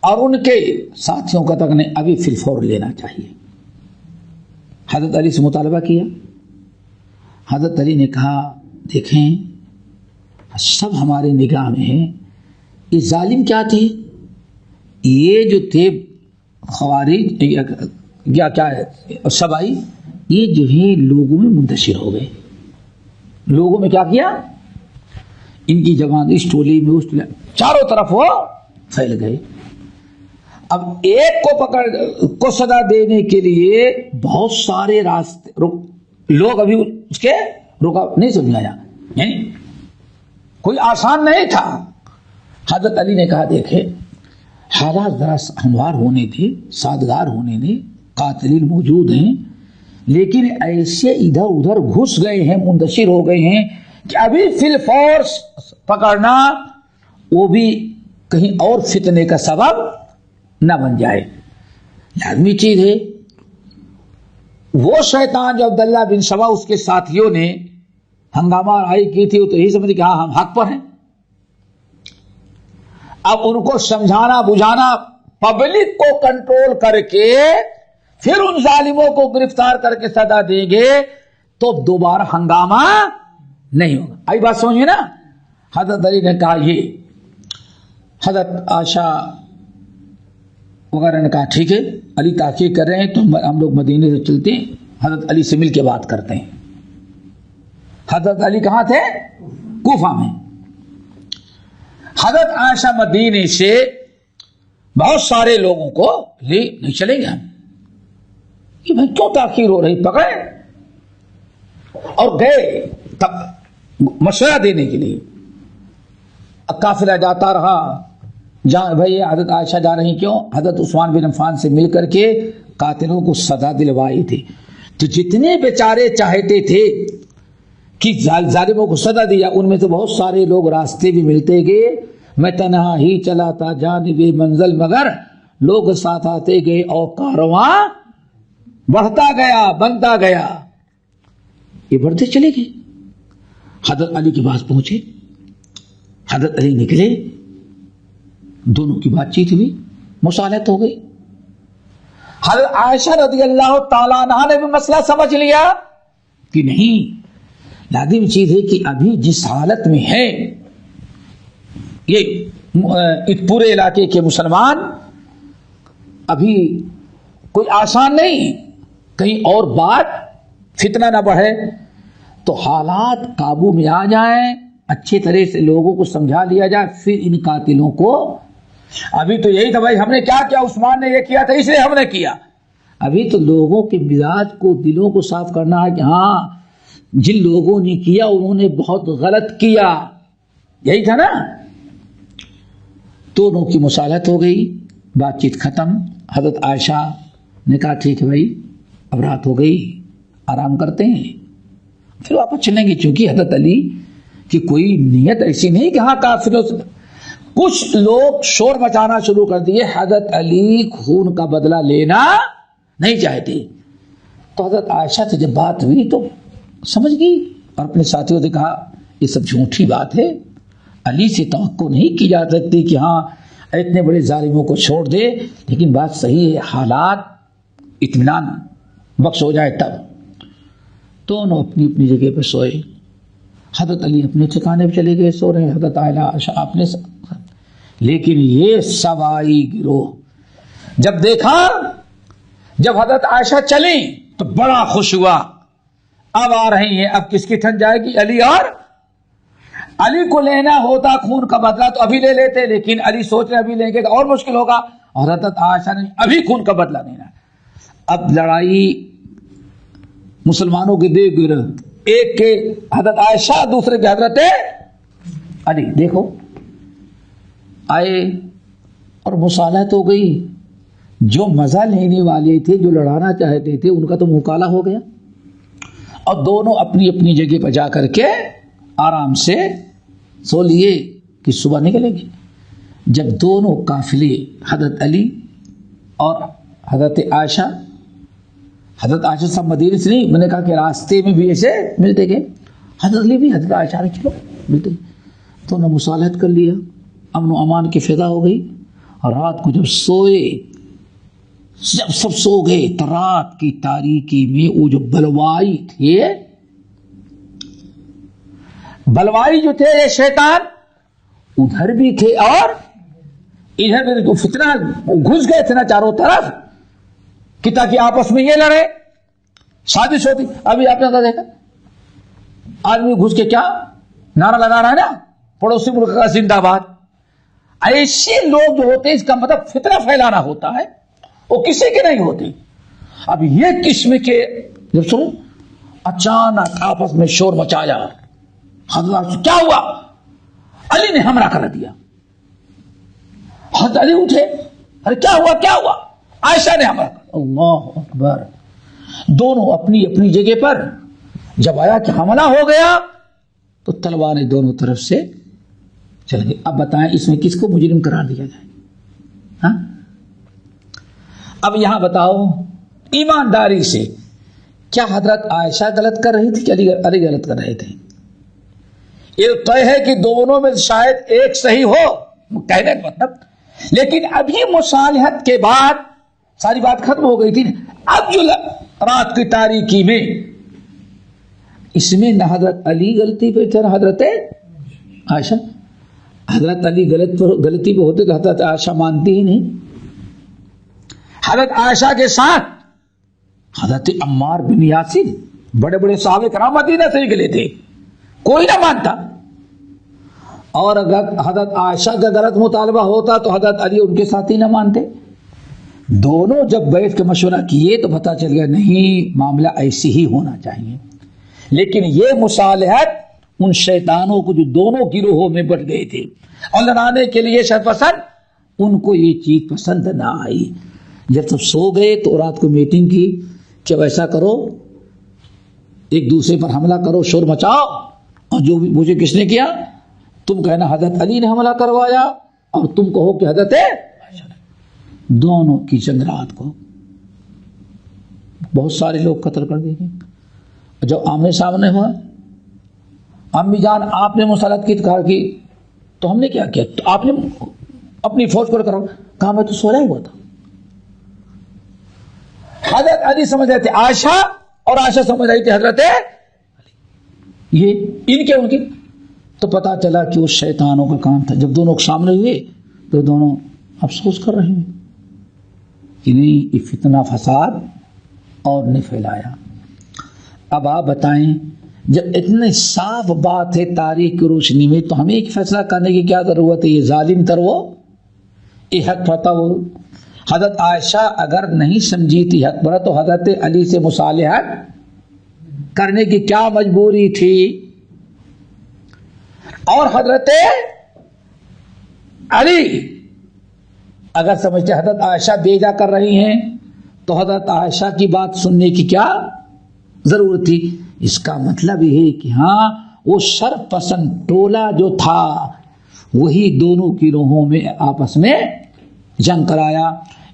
اور ان کے ساتھیوں کا تک نے ابھی فی الفور لینا چاہیے. حضرت علی سے مطالبہ کیا. حضرت علی نے کہا دیکھیں سب ہمارے نگاہ میں ہیں، یہ ظالم کیا تھے، یہ جو تھے خوارج یا کیا ہے سبائی، یہ جو ہے لوگوں میں منتشر ہو گئے. لوگوں میں کیا کیا، ان کی جوان اس ٹولی میں اس چاروں طرف وہ پھیل گئے. اب ایک کو پکڑ کو سزا دینے کے لیے بہت سارے راستے لوگ ابھی اس کے روکا نہیں سمجھایا، یعنی کوئی آسان نہیں تھا. حضرت علی نے کہا دیکھے حالات ذرا ہموار ہونے دے، سازگار ہونے دے، قاتلین موجود ہیں لیکن ایسے ادھر ادھر گھس گئے ہیں، منتشر ہو گئے ہیں کہ ابھی فی الفورس پکڑنا وہ بھی کہیں اور فتنے کا سبب نہ بن جائے. لازمی چیز ہے وہ شیطان جو عبداللہ بن سبا اس کے ساتھیوں نے ہنگامہ آئی کی تھی، وہ تو یہی سمجھے کہ ہاں ہم حق پر ہیں. اب ان کو سمجھانا بجھانا، پبلک کو کنٹرول کر کے پھر ان ظالموں کو گرفتار کر کے سزا دیں گے تو دوبارہ ہنگامہ نہیں ہوگا. آئی بات سمجھے نا. حضرت علی نے کہا یہ، حضرت عائشہ وغیرہ نے کہا ٹھیک ہے، علی تحقیق کر رہے ہیں تو ہم لوگ مدینے سے چلتے ہیں، حضرت علی سے مل کے بات کرتے ہیں. حضرت علی کہاں تھے؟ کوفہ میں. حضرت عائشہ مدینے سے بہت سارے لوگوں کو لے نہیں چلیں گے ہم، کہ بھائی کیوں تاخیر ہو رہی، پکڑے اور گئے تب مشورہ دینے کے لیے. قافلہ جاتا رہا، بھائی حضرت عائشہ جا رہی کیوں؟ حضرت عثمان بن عفان سے مل کر کے قاتلوں کو سزا دلوائی تھی. تو جتنے بیچارے چاہتے تھے کہ ظالموں کو سزا دیا، ان میں سے بہت سارے لوگ راستے بھی ملتے گئے. میں تنہا ہی چلا تھا جانب منزل، مگر لوگ ساتھ آتے گئے اور کارواں بڑھتا گیا، بنتا گیا. یہ بڑھتے چلے گئے. حضرت علی کے پاس پہنچے، حضرت علی نکلے، دونوں کی بات چیت ہوئی، مصالحت ہو گئی. حضرت عائشہ رضی اللہ تعالیٰ عنہا نے بھی مسئلہ سمجھ لیا کہ نہیں، لازمی چیز ہے کہ ابھی جس حالت میں ہے یہ پورے علاقے کے مسلمان، ابھی کوئی آسان نہیں، کہیں اور بات فتنہ نہ بڑھے تو حالات قابو میں آ جائیں، اچھے طرح سے لوگوں کو سمجھا دیا جائے، پھر ان قاتلوں کو. ابھی تو یہی تھا بھائی ہم نے کیا کیا، عثمان نے یہ کیا تھا اس لیے ہم نے کیا. ابھی تو لوگوں کے مزاج کو، دلوں کو صاف کرنا ہے کہ ہاں جن لوگوں نے کیا انہوں نے بہت غلط کیا. یہی تھا نا. دونوں کی مصالحت ہو گئی، بات چیت ختم. حضرت عائشہ نے کہا ٹھیک ہے بھائی اب رات ہو گئی، آرام کرتے ہیں، پھر واپس چلیں گے. چونکہ حضرت علی کی کوئی نیت ایسی نہیں کہ ہاں کافروں سے. کچھ لوگ شور مچانا شروع کر دیے، حضرت علی خون کا بدلہ لینا نہیں چاہتے. تو حضرت عائشہ سے جب بات ہوئی تو سمجھ گئی اور اپنے ساتھیوں سے کہا یہ سب جھوٹی بات ہے، علی سے توقع نہیں کی جا سکتی کہ ہاں اتنے بڑے ظالموں کو چھوڑ دے، لیکن بات صحیح ہے، حالات اطمینان بخش ہو جائے تب. دونوں اپنی اپنی جگہ پہ سوئے. حضرت علی اپنے ٹھکانے پہ چلے گئے، سو رہے. حضرت عائشہ اپنے. لیکن یہ سوائی گروہ جب دیکھا، جب حضرت عائشہ چلی تو بڑا خوش ہوا. اب آ رہی ہیں، اب کس کی ٹھن جائے گی؟ علی. اور علی کو لینا ہوتا خون کا بدلہ تو ابھی لے لیتے، لیکن علی سوچ رہے ابھی لیں گے تو اور مشکل ہوگا، اور حضرت عائشہ نے ابھی خون کا بدلہ لینا. اب لڑائی مسلمانوں کے دو گروہ، ایک کے حضرت عائشہ، دوسرے کے حضرت علی. دیکھو آئے اور مصالحت ہو گئی. جو مزہ لینے والے تھے، جو لڑانا چاہتے تھے، ان کا تو منہ کالا ہو گیا، اور دونوں اپنی اپنی جگہ پہ جا کر کے آرام سے سو لیے کہ صبح نکلیں گے. جب دونوں قافلے حضرت علی اور حضرت عائشہ، حضرت عائشہ سب مدینے سے نہیں، میں نے کہا کہ راستے میں بھی ایسے ملتے گئے، حضرت علی بھی حضرت عائشہ نے چلو ملتے، تو انہوں نے مصالحت کر لیا. امن و امان کی فضا ہو گئی. اور رات کو جب سوئے، جب سب سو گئے تو رات کی تاریکی میں وہ جو بلوائی تھے، بلوائی جو تھے یہ شیطان ادھر بھی تھے اور ادھر بھی. فتنہ گھس گئے تھے نا چاروں طرف کہ تاکہ آپس میں یہ لڑے، سازش ہوتی. ابھی آپ نے دیکھا آدمی گھس کے کیا نعرہ لگا رہا ہے نا، پڑوسی ملک کا زندہ باد. ایسے لوگ جو ہوتے ہیں اس کا مطلب فتنہ پھیلانا ہوتا ہے، وہ کسی کے نہیں ہوتے. اب یہ قسم کے جب سنو اچانک آپس میں شور مچایا. حضرت کیا ہوا؟ علی نے حملہ کر دیا. حضرت علی اٹھے، ارے کیا ہوا کیا ہوا؟ عائشہ نے حملہ کر. اللہ اکبر. دونوں اپنی اپنی جگہ پر. جب آیا کہ حملہ ہو گیا تو تلواریں دونوں طرف سے چل گئی. اب بتائیں اس میں کس کو مجرم قرار دیا جائے؟ ہاں اب یہاں بتاؤ ایمانداری سے کیا حضرت عائشہ غلط کر رہی تھی کہ علی غلط کر رہے تھے؟ یہ طے ہے کہ دونوں میں شاید ایک صحیح ہو، کہنے کا مطلب، لیکن ابھی مصالحت کے بعد ساری بات ختم ہو گئی تھی، اب جو رات کی تاریکی میں اس میں نہ حضرت علی غلطی پہ تھے نہ حضرت عائشہ. حضرت علی غلطی پہ ہوتے تو حضرت عائشہ مانتی ہی نہیں. حضرت عائشہ کے ساتھ حضرت عمار بن یاسر، بڑے بڑے صحابہ کرام مدینہ سے نکلے تھے، کوئی نہ مانتا. اور اگر حضرت عائشہ کا غلط مطالبہ ہوتا تو حضرت علی ان کے ساتھ ہی نہ مانتے. دونوں جب بیٹھ کے مشورہ کیے تو پتہ چل گیا نہیں، معاملہ ایسی ہی ہونا چاہیے. لیکن یہ مصالحت ان شیطانوں کو جو دونوں گروہوں میں بٹ گئے تھے اور لڑانے کے لیے شرپسند، ان کو یہ چیز پسند نہ آئی. جب سب سو گئے تو رات کو میٹنگ کی کہ ایسا کرو، ایک دوسرے پر حملہ کرو، شور مچاؤ، اور جو بھی مجھے کس نے کیا، تم کہنا حضرت علی نے حملہ کروایا اور تم کہو کہ حضرت دونوں کی جنگ رات کو بہت سارے لوگ قتل کر دیے گئے. جب آمنے سامنے ہوا، امی جان آپ نے مسلط کی کہا کہ تو ہم نے کیا کیا، تو آپ نے اپنی فوج کو کرو، کہا میں تو سویا ہوا تھا. حضرت علی سمجھ رہے تھے عائشہ اور عائشہ سمجھ رہی تھی حضرت علی، یہ ان کے ان کی. تو پتا چلا کہ وہ شیطانوں کا کام تھا. جب دونوں سامنے ہوئے تو دونوں افسوس کر رہے ہیں کہ نہیں، یہ فتنہ فساد اور نے پھیلایا. اب آپ بتائیں، جب اتنے صاف بات ہے تاریخ کی روشنی میں، تو ہمیں ایک فیصلہ کرنے کی کیا ضرورت ہے؟ یہ ظالم تر وہ، یہ حق پتہ وہ. حضرت عائشہ اگر نہیں سمجھی تھی حق پر، تو حضرت علی سے مصالحت کرنے کی کیا مجبوری تھی؟ اور حضرت علی اگر سمجھتے حضرت عائشہ بیجا کر رہی ہیں تو حضرت عائشہ کی بات سننے کی کیا ضرورت تھی؟ اس کا مطلب یہ ہے کہ ہاں، وہ شر پسند ٹولہ جو تھا وہی دونوں گروہوں میں آپس میں جنگ کرایا.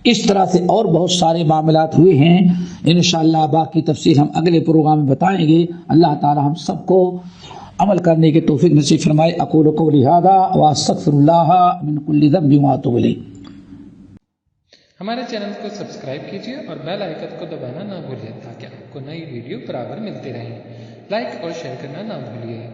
اس طرح سے اور بہت سارے معاملات ہوئے ہیں. انشاءاللہ باقی تفصیل ہم اگلے پروگرام میں بتائیں گے. اللہ تعالی ہم سب کو عمل کرنے کے توفیق نصیب فرمائے. اقول قولی ھذا واستغفر اللہ من کل ذنب واتوب الیہ. ہمارے چینل کو سبسکرائب کیجیے اور بیل آئیکن کو دبانا نہ بھولیے تاکہ آپ کو نئی ویڈیو برابر ملتی رہیں. لائک اور شیئر کرنا نہ بھولیے.